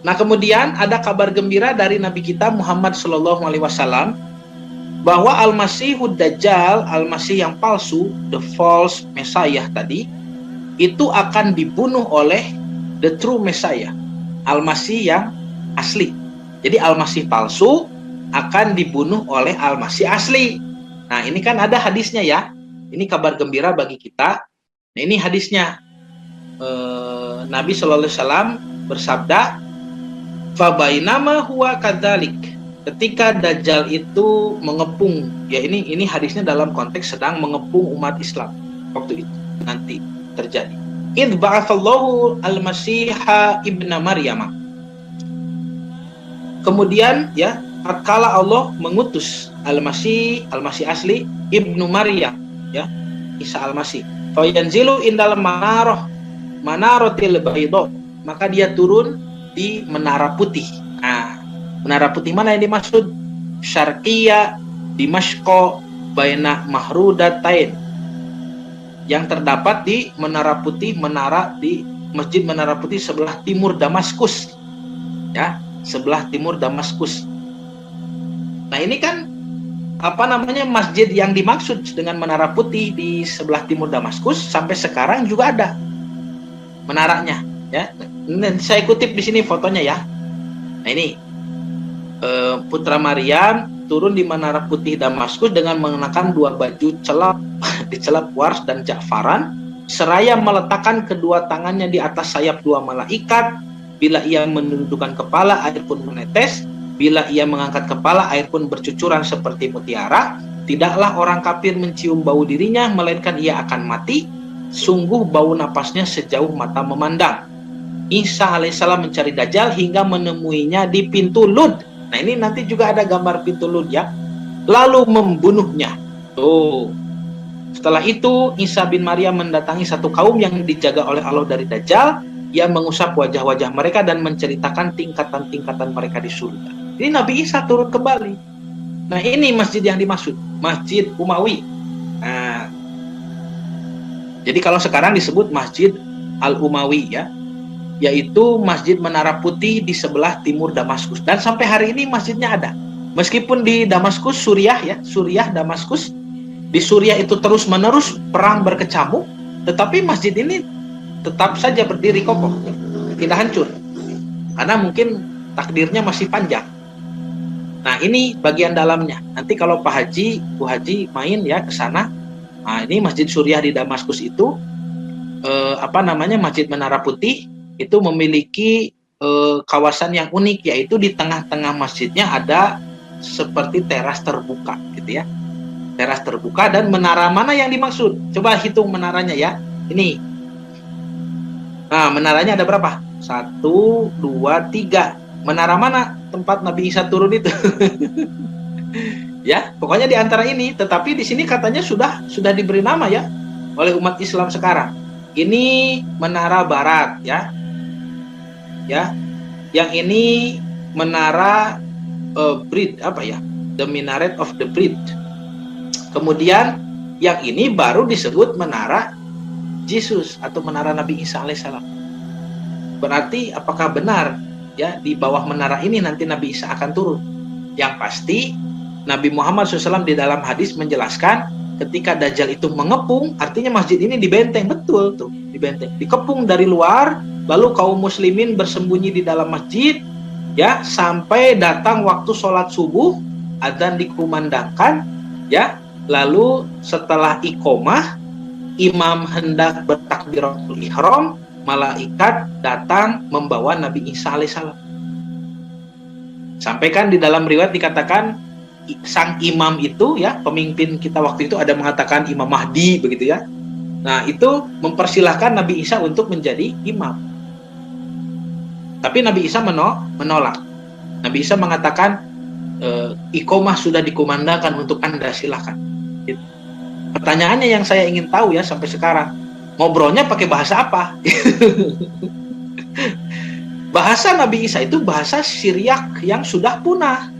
Nah, kemudian ada kabar gembira dari Nabi kita Muhammad SAW bahwa Al-Masihud Dajjal, Al-Masih yang palsu, the false Messiah tadi, itu akan dibunuh oleh the true Messiah, Al-Masih yang asli. Jadi Al-Masih palsu akan dibunuh oleh Al-Masih asli. Nah, ini kan ada hadisnya ya. Ini kabar gembira bagi kita. Nah, ini hadisnya. Nabi SAW bersabda, "Fabainama huwa kadzalik." Ketika Dajjal itu mengepung, ya ini hadisnya dalam konteks sedang mengepung umat Islam waktu itu nanti terjadi. Idz ba'atsallahu al-Masiha ibna Maryam. Kemudian ya, tatkala Allah mengutus Al-Masih asli ibnu Maryam, ya, Isa Al-Masih. Fa yanzilu indal manaratil baydha, maka dia turun di menara putih. Nah, menara putih mana yang dimaksud? Syarqiyah Dimashq baina mahrudatain, yang terdapat di menara putih, di Masjid Menara Putih sebelah timur Damaskus. Ya, sebelah timur Damaskus. Nah, ini kan masjid yang dimaksud dengan menara putih di sebelah timur Damaskus sampai sekarang juga ada menaranya, ya. Dan saya kutip di sini fotonya ya. Nah, ini Putra Maryam turun di menara putih Damaskus dengan mengenakan dua baju dicelap wars dan ja'faran, seraya meletakkan kedua tangannya di atas sayap dua malaikat. Bila ia menundukkan kepala, air pun menetes. Bila ia mengangkat kepala, air pun bercucuran seperti mutiara. Tidaklah orang kafir mencium bau dirinya, melainkan ia akan mati. Sungguh bau napasnya sejauh mata memandang. Isa alaihissalam mencari Dajjal hingga menemuinya di pintu Lud. Nah, ini nanti juga ada gambar pintu Lud ya. Lalu membunuhnya. Tuh. Setelah itu Isa bin Maryam mendatangi satu kaum yang dijaga oleh Allah dari Dajjal. Ia mengusap wajah-wajah mereka dan menceritakan tingkatan-tingkatan mereka di surga. Ini Nabi Isa turun kembali. Nah, ini masjid yang dimaksud, Masjid Umawi. Nah, jadi kalau sekarang disebut Masjid Al-Umawi ya, yaitu Masjid Menara Putih di sebelah timur Damaskus. Dan sampai hari ini masjidnya ada. Meskipun di Damaskus, Suriah ya, Suriah, Damaskus, di Suriah itu terus-menerus perang berkecamuk, tetapi masjid ini tetap saja berdiri kokoh, tidak hancur. Karena mungkin takdirnya masih panjang. Nah, ini bagian dalamnya. Nanti kalau Pak Haji, Bu Haji main ya ke sana. Nah, ini Masjid Suriah di Damaskus itu Masjid Menara Putih itu memiliki kawasan yang unik, yaitu di tengah-tengah masjidnya ada seperti teras terbuka gitu ya. Teras terbuka. Dan menara mana yang dimaksud? Coba hitung menaranya ya. Ini. Nah, menaranya ada berapa? 1, 2, 3. Menara mana tempat Nabi Isa turun itu? Ya, pokoknya di antara ini. Tetapi di sini katanya sudah diberi nama ya oleh umat Islam sekarang. Ini menara barat ya. Ya. Yang ini menara bridge The Minaret of the Bridge. Kemudian yang ini baru disebut menara Yesus atau menara Nabi Isa alaihissalam. Berarti apakah benar ya di bawah menara ini nanti Nabi Isa akan turun? Yang pasti Nabi Muhammad SAW di dalam hadis menjelaskan ketika Dajjal itu mengepung, artinya masjid ini dibenteng, betul tuh, dibenteng, dikepung dari luar, lalu kaum muslimin bersembunyi di dalam masjid ya sampai datang waktu sholat subuh, adzan dikumandangkan, Ya, lalu setelah iqomah, imam hendak bertakbiratul ihram, malaikat datang membawa Nabi Isa alaihissalam. Sampai kan di dalam riwayat dikatakan sang imam itu ya, pemimpin kita waktu itu ada mengatakan Imam Mahdi begitu ya. Nah, itu mempersilahkan Nabi Isa untuk menjadi imam. Tapi Nabi Isa menolak. Nabi Isa mengatakan, iqomah sudah dikumandangkan untuk Anda, silakan. Pertanyaannya yang saya ingin tahu ya sampai sekarang, ngobrolnya pakai bahasa apa? Bahasa Nabi Isa itu bahasa Syriak yang sudah punah.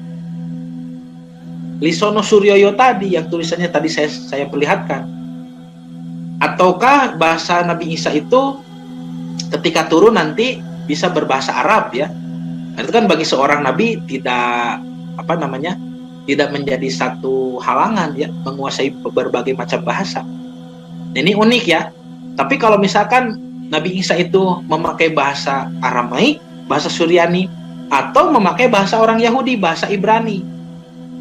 Lisono Suryoyo tadi yang tulisannya tadi saya perlihatkan. Ataukah bahasa Nabi Isa itu ketika turun nanti bisa berbahasa Arab ya? Nah, itu kan bagi seorang nabi tidak tidak menjadi satu halangan ya menguasai berbagai macam bahasa. Ini unik ya. Tapi kalau misalkan Nabi Isa itu memakai bahasa Aramaik, bahasa Suryani, atau memakai bahasa orang Yahudi, bahasa Ibrani.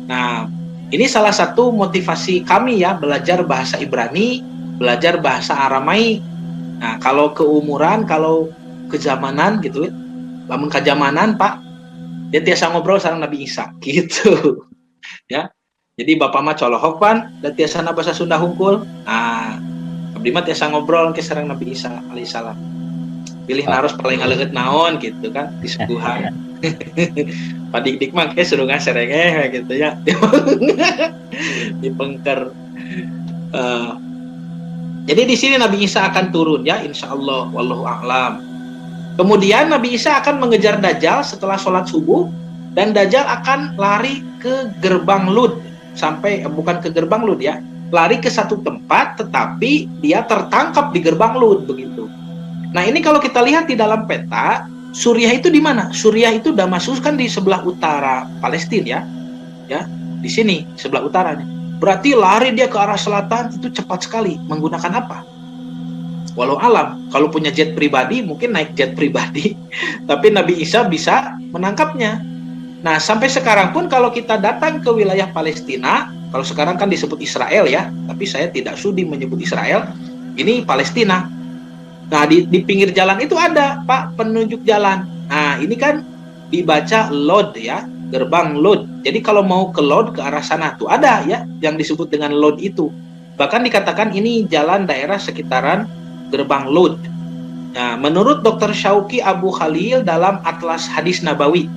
Nah, ini salah satu motivasi kami ya, belajar bahasa Ibrani, belajar bahasa Aramaik. Nah, kalau keumuran, kalau kezamanan gitu, lamun kejamanan Pak, dia tiasa ngobrol sareng Nabi Isa gitu. Ya. Jadi bapak mah colohok pan, dan tiasa bahasa Sunda hungkul. Nah, abdi mah tiasa ngobrol ke sareng Nabi Isa alaihissalam. Pilih naros paling ngaleget naon gitu kan, disuguhan. Padik-dik mah ke suruh ngaserengeh gitu ya. Dipengker. Jadi di sini Nabi Isa akan turun ya, insyaallah, wallahu a'lam. Kemudian Nabi Isa akan mengejar Dajjal setelah sholat subuh, dan Dajjal akan lari ke gerbang Lud, sampai bukan ke gerbang Lud ya, lari ke satu tempat, tetapi dia tertangkap di gerbang Lud begitu. Nah, ini kalau kita lihat di dalam peta, Suriah itu di mana? Suriah itu Damaskus kan di sebelah utara Palestina ya, di sini sebelah utaranya. Berarti lari dia ke arah selatan itu cepat sekali. Menggunakan apa? Walau alam, kalau punya jet pribadi mungkin naik jet pribadi, tapi Nabi Isa bisa menangkapnya. Nah, sampai sekarang pun kalau kita datang ke wilayah Palestina, kalau sekarang kan disebut Israel ya, tapi saya tidak sudi menyebut Israel, ini Palestina. Nah, di pinggir jalan itu ada Pak penunjuk jalan. Nah, ini kan dibaca Lod ya, gerbang Lod. Jadi kalau mau ke Lod, ke arah sana tuh ada ya yang disebut dengan Lod itu. Bahkan dikatakan ini jalan daerah sekitaran gerbang Lud. Nah, menurut Dr. Syauqi Abu Khalil dalam Atlas Hadis Nabawi,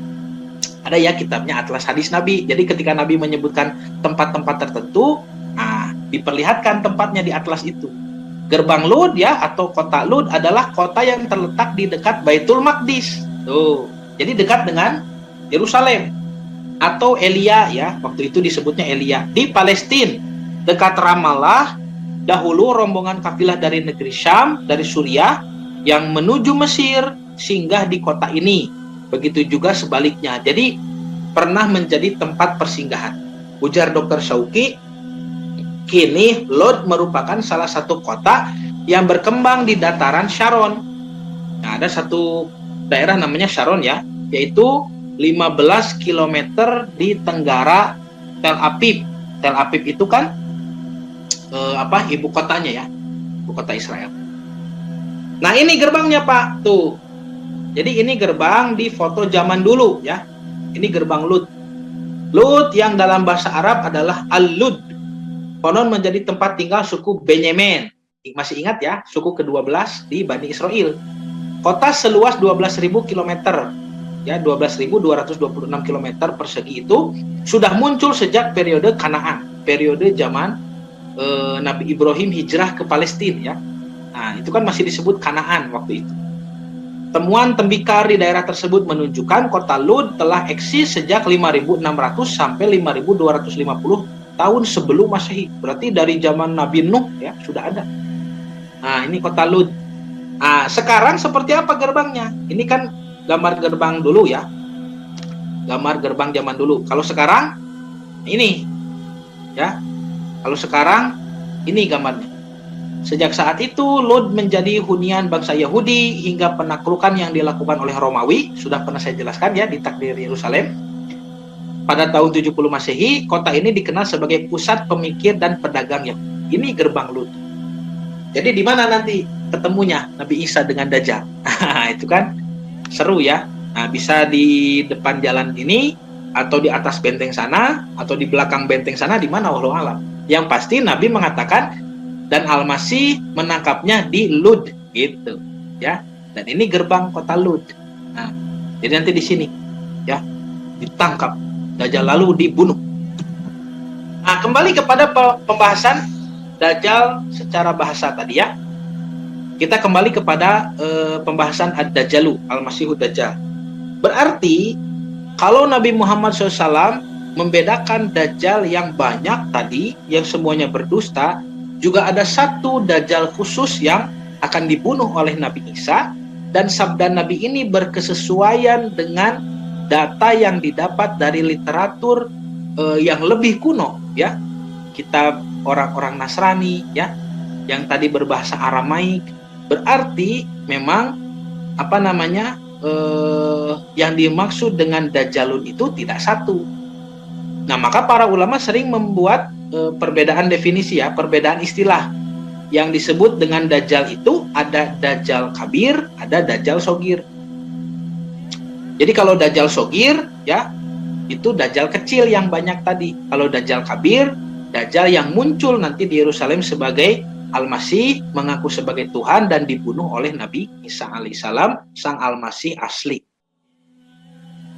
ada ya kitabnya Atlas Hadis Nabi. Jadi ketika Nabi menyebutkan tempat-tempat tertentu, diperlihatkan tempatnya di atlas itu. Gerbang Lud ya, atau kota Lud adalah kota yang terletak di dekat Baitul Maqdis. Tuh, jadi dekat dengan Yerusalem atau Elia ya, waktu itu disebutnya Elia di Palestina, dekat Ramallah. Dahulu rombongan kafilah dari negeri Syam, dari Suriah, yang menuju Mesir, singgah di kota ini. Begitu juga sebaliknya. Jadi, pernah menjadi tempat persinggahan. Ujar Dr. Syauqi, kini Lod merupakan salah satu kota yang berkembang di dataran Sharon. Nah, ada satu daerah namanya Sharon ya, yaitu 15 km di tenggara Tel Aviv. Tel Aviv itu kan ibu kotanya ya, ibu kota Israel. Nah, ini gerbangnya Pak, tuh. Jadi ini gerbang di foto zaman dulu ya. Ini gerbang Lud. Lud yang dalam bahasa Arab adalah Al-Lud. Konon menjadi tempat tinggal suku Benyamin. Masih ingat ya, suku ke-12 di Bani Israel. Kota seluas 12.000 km. Ya, 12.226 km persegi itu sudah muncul sejak periode Kanaan, periode zaman Nabi Ibrahim hijrah ke Palestina ya. Nah, itu kan masih disebut Kanaan waktu itu. Temuan tembikar di daerah tersebut menunjukkan kota Lud telah eksis sejak 5.600 sampai 5.250 tahun sebelum Masehi. Berarti dari zaman Nabi Nuh ya sudah ada. Nah, ini kota Lud. Nah, sekarang seperti apa gerbangnya? Ini kan gambar gerbang dulu ya. Gambar gerbang zaman dulu. Kalau sekarang ini ya. Kalau sekarang, ini gambarnya. Sejak saat itu, Lud menjadi hunian bangsa Yahudi hingga penaklukan yang dilakukan oleh Romawi. Sudah pernah saya jelaskan ya di Takdir Yerusalem. pada tahun 70 Masehi, kota ini dikenal sebagai pusat pemikir dan pedagang Yahudi. Ini gerbang Lut. Jadi di mana nanti ketemunya Nabi Isa dengan Dajjal? Itu kan seru ya. Nah, bisa di depan jalan ini, atau di atas benteng sana, atau di belakang benteng sana, di mana wallahu alam. Yang pasti Nabi mengatakan dan Al-Masih menangkapnya di Lud, gitu ya. Dan ini gerbang kota Lud. Nah, jadi nanti di sini ya ditangkap Dajjal lalu dibunuh. Nah, kembali kepada pembahasan Dajjal secara bahasa tadi ya. Kita kembali kepada pembahasan Ad-Dajjalu, Al-Masihud Dajjal. Berarti kalau Nabi Muhammad SAW membedakan Dajjal yang banyak tadi, yang semuanya berdusta, juga ada satu Dajjal khusus yang akan dibunuh oleh Nabi Isa, dan sabda Nabi ini berkesesuaian dengan data yang didapat dari literatur yang lebih kuno ya, kitab orang-orang Nasrani ya, yang tadi berbahasa Aramaik. Berarti memang yang dimaksud dengan Dajjalun itu tidak satu. Nah, maka para ulama sering membuat perbedaan definisi ya, perbedaan istilah. Yang disebut dengan Dajjal itu ada Dajjal Kabir, ada Dajjal Sogir. Jadi kalau Dajjal Sogir ya, itu Dajjal kecil yang banyak tadi. Kalau Dajjal Kabir, Dajjal yang muncul nanti di Yerusalem sebagai Al-Masih, mengaku sebagai Tuhan dan dibunuh oleh Nabi Isa alaihissalam, sang Al-Masih asli.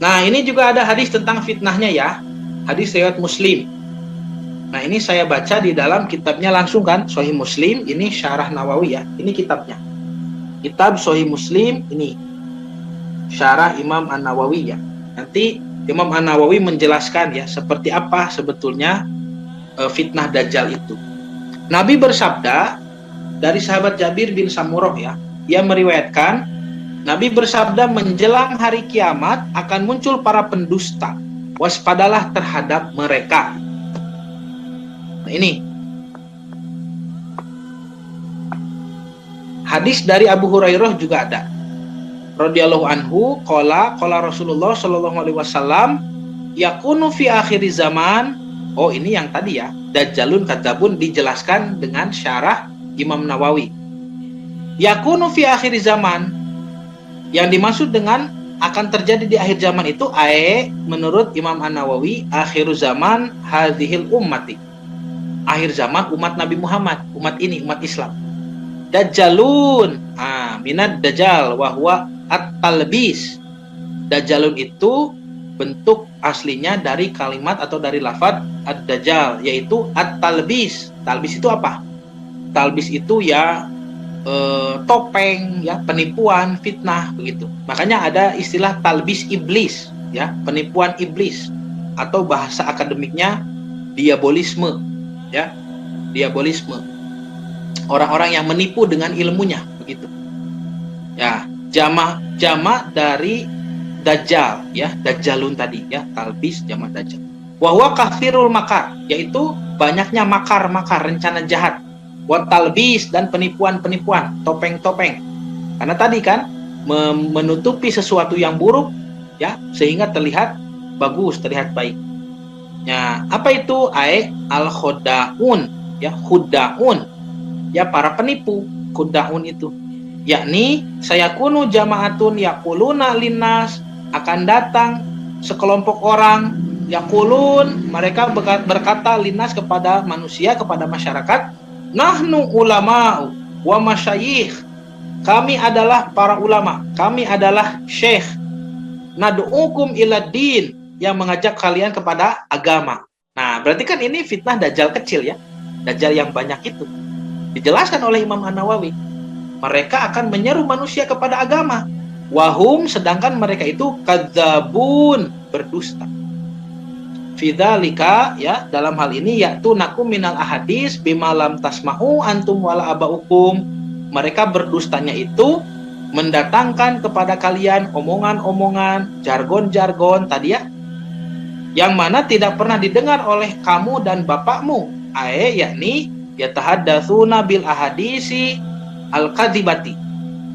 Nah, ini juga ada hadis tentang fitnahnya ya. Hadis riwayat Muslim. Nah, ini saya baca di dalam kitabnya langsung kan, Sahih Muslim, ini Syarah Nawawi ya. Ini kitabnya. Kitab Sahih Muslim ini Syarah Imam An-Nawawi ya. Nanti Imam An-Nawawi menjelaskan ya seperti apa sebetulnya fitnah Dajjal itu. Nabi bersabda dari sahabat Jabir bin Samurah ya, ia meriwayatkan Nabi bersabda menjelang hari kiamat akan muncul para pendusta, waspadalah terhadap mereka. Nah, ini hadis dari Abu Hurairah juga ada. Radhiyallahu anhu qala Rasulullah sallallahu alaihi wasallam yakunu fi akhir zaman. Oh, ini yang tadi ya, Dajjalun kadzabun dijelaskan dengan syarah Imam Nawawi. Yakunu fi akhir zaman, yang dimaksud dengan akan terjadi di akhir zaman itu menurut Imam An-Nawawi akhir zaman hadhil ummati. Akhir zaman umat Nabi Muhammad, umat ini, umat Islam. Dajjalun, minad dajjal wa huwa at-talbis. Dajjalun itu bentuk aslinya dari kalimat atau dari lafaz ad-dajjal, yaitu at-talbis. Talbis itu apa? Talbis itu ya topeng ya, penipuan, fitnah begitu. Makanya ada istilah talbis iblis ya, penipuan iblis, atau bahasa akademiknya diabolisme ya, diabolisme. Orang-orang yang menipu dengan ilmunya begitu. Ya, jamak dari Dajjal ya, Dajjalun tadi ya, talbis jamak Dajjal. Wa huwa kathirul makar, yaitu banyaknya makar-makar, rencana jahat. Wa talbis, dan penipuan-penipuan, topeng-topeng. Karena tadi kan menutupi sesuatu yang buruk ya, sehingga terlihat bagus, terlihat baik. Ya, apa itu? Al-khudaun ya, khudaun ya, para penipu. Khudaun itu yakni sayakunu jama'atun yaquluna linnas, akan datang sekelompok orang yaqulun, mereka berkata linnas, kepada manusia, kepada masyarakat, nahnu ulama'u wa masyayikh, kami adalah para ulama, kami adalah syekh, nad'ukum ila din, yang mengajak kalian kepada agama. Nah, berarti kan ini fitnah Dajjal kecil ya, Dajjal yang banyak itu. Dijelaskan oleh Imam An-Nawawi, mereka akan menyeru manusia kepada agama. Wahum, sedangkan mereka itu kadzabun, berdusta. Fidzalika ya, dalam hal ini yaitu nakum minal ahadis bima lam tasma'u antum wala abaukum. Mereka berdustanya itu mendatangkan kepada kalian omongan-omongan, jargon-jargon tadi ya, yang mana tidak pernah didengar oleh kamu dan bapakmu. Yakni yatahaddatsuna bil ahadisi al-kadzibati.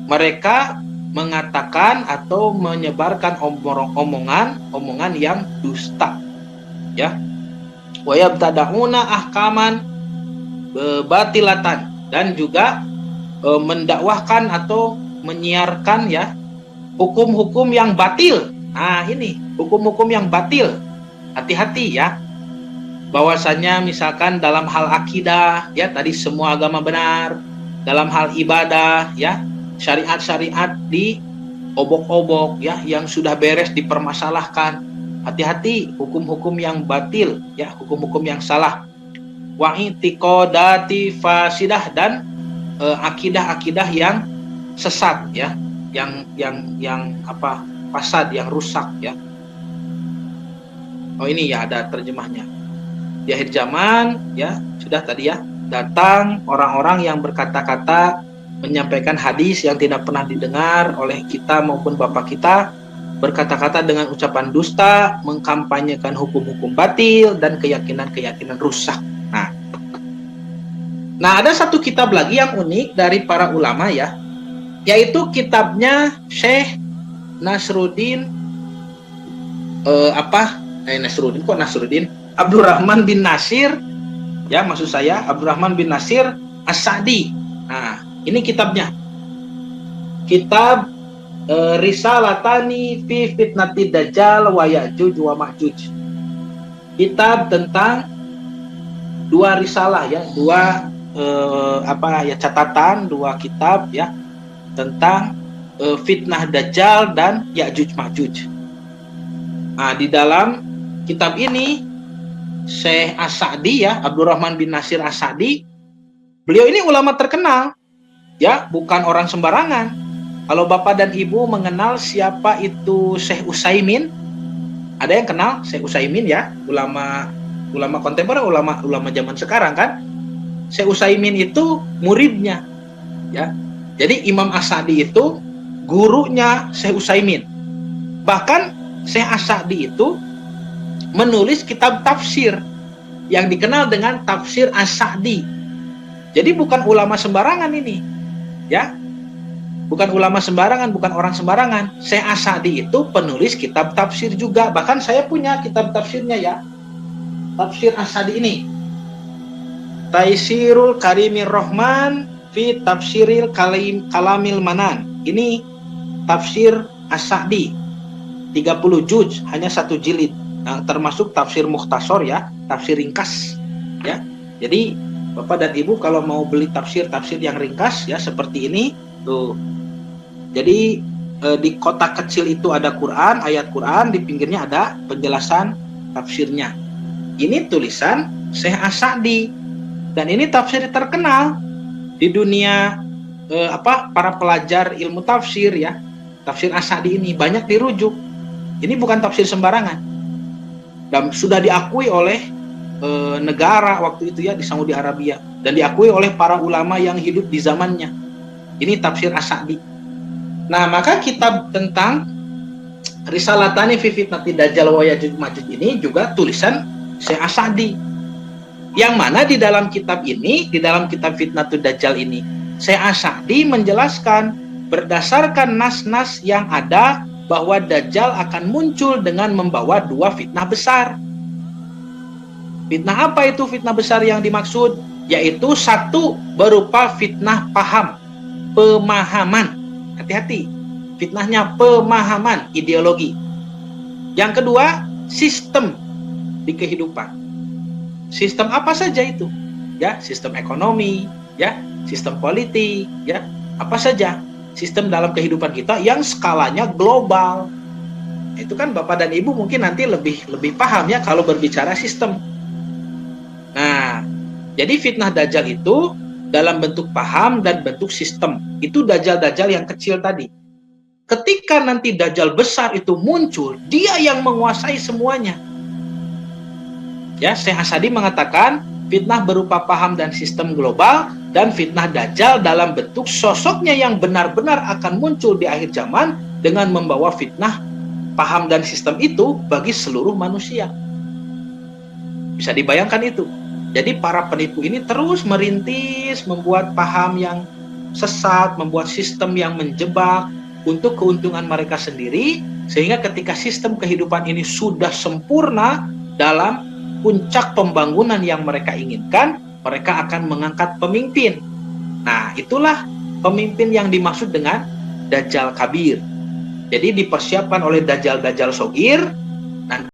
Mereka mengatakan atau menyebarkan omongan yang dusta ya. Wa yabtada'una ahkaman batilatan, dan juga mendakwahkan atau menyiarkan ya hukum-hukum yang batil. Nah, ini hukum-hukum yang batil. Hati-hati ya. Bahwasanya misalkan dalam hal akidah ya, tadi semua agama benar. Dalam hal ibadah ya, syariat-syariat di obok-obok ya, yang sudah beres dipermasalahkan. Hati-hati hukum-hukum yang batil ya, hukum-hukum yang salah. Wa i'tiqadati fasidah, dan akidah-akidah yang sesat ya, yang apa, fasad, yang rusak ya. Oh, ini ya ada terjemahnya. Di akhir zaman ya, sudah tadi ya, datang orang-orang yang berkata-kata, menyampaikan hadis yang tidak pernah didengar oleh kita maupun bapak kita, berkata-kata dengan ucapan dusta, mengkampanyekan hukum-hukum batil dan keyakinan-keyakinan rusak. Nah, ada satu kitab lagi yang unik dari para ulama ya, yaitu kitabnya Syekh Nasruddin Abdurrahman bin Nasir ya, maksud saya Abdurrahman bin Nasir As-Sa'di. Nah, ini kitabnya. Kitab Risalatani fi fitnati dajjal wa ya'juj wa ma'juj. Kitab tentang dua risalah ya, dua catatan, dua kitab ya tentang fitnah dajjal dan Ya'juj Ma'juj. Nah, di dalam kitab ini Syekh As-Sa'di ya, Abdurrahman bin Nasir As-Sa'di, beliau ini ulama terkenal ya, bukan orang sembarangan. Kalau Bapak dan Ibu mengenal siapa itu Syekh Utsaimin, ada yang kenal Syekh Utsaimin ya, ulama kontemporer, ulama zaman sekarang kan. Syekh Utsaimin itu muridnya ya. Jadi Imam As-Sa'di itu gurunya Syekh Utsaimin. Bahkan Syekh As-Sa'di itu menulis kitab tafsir yang dikenal dengan tafsir As-Sa'di. Jadi bukan ulama sembarangan ini ya. Bukan ulama sembarangan, bukan orang sembarangan. Syekh As-Sa'di itu penulis kitab tafsir juga. Bahkan saya punya kitab tafsirnya ya. Tafsir As-Sa'di ini, Taisirul Karimir Rahman fi Tafsiril Kalamil Manan. Ini tafsir As-Sa'di 30 juz, hanya 1 jilid. Nah, termasuk tafsir mukhtasar ya, tafsir ringkas ya. Jadi Bapak dan Ibu kalau mau beli tafsir yang ringkas ya seperti ini tuh. Jadi di kotak kecil itu ada Quran, ayat Quran, di pinggirnya ada penjelasan tafsirnya. Ini tulisan Syekh As-Sa'di. Dan ini tafsir terkenal di dunia para pelajar ilmu tafsir ya. Tafsir As-Sa'di ini banyak dirujuk. Ini bukan tafsir sembarangan. Dan sudah diakui oleh negara waktu itu ya, di Saudi Arabia, dan diakui oleh para ulama yang hidup di zamannya. Ini tafsir As-Sa'di. Nah, maka kitab tentang Risalatani fi fitnati dajjal wa ya'juj ma'juj ini juga tulisan Syekh As-Sa'di. Yang mana di dalam kitab ini, di dalam kitab Fitnatud Dajjal ini, Syekh As-Sa'di menjelaskan berdasarkan nas-nas yang ada bahwa Dajjal akan muncul dengan membawa 2 fitnah besar. Fitnah apa itu fitnah besar yang dimaksud? Yaitu 1 berupa fitnah paham, pemahaman. Hati-hati, fitnahnya pemahaman, ideologi. Yang kedua, sistem di kehidupan. Sistem apa saja itu? Ya, sistem ekonomi, ya, sistem politik, ya, apa saja sistem dalam kehidupan kita yang skalanya global. Itu kan Bapak dan Ibu mungkin nanti lebih paham ya kalau berbicara sistem. Nah, jadi fitnah Dajjal itu dalam bentuk paham dan bentuk sistem. Itu Dajjal-Dajjal yang kecil tadi. Ketika nanti Dajjal besar itu muncul, dia yang menguasai semuanya. Ya, Syekh As-Sa'di mengatakan fitnah berupa paham dan sistem global, dan fitnah Dajjal dalam bentuk sosoknya yang benar-benar akan muncul di akhir zaman dengan membawa fitnah paham dan sistem itu bagi seluruh manusia. Bisa dibayangkan itu. Jadi para penipu ini terus merintis, membuat paham yang sesat, membuat sistem yang menjebak untuk keuntungan mereka sendiri, sehingga ketika sistem kehidupan ini sudah sempurna dalam puncak pembangunan yang mereka inginkan, mereka akan mengangkat pemimpin. Nah, itulah pemimpin yang dimaksud dengan Dajjal Kabir. Jadi dipersiapkan oleh Dajjal-Dajjal Sogir, nanti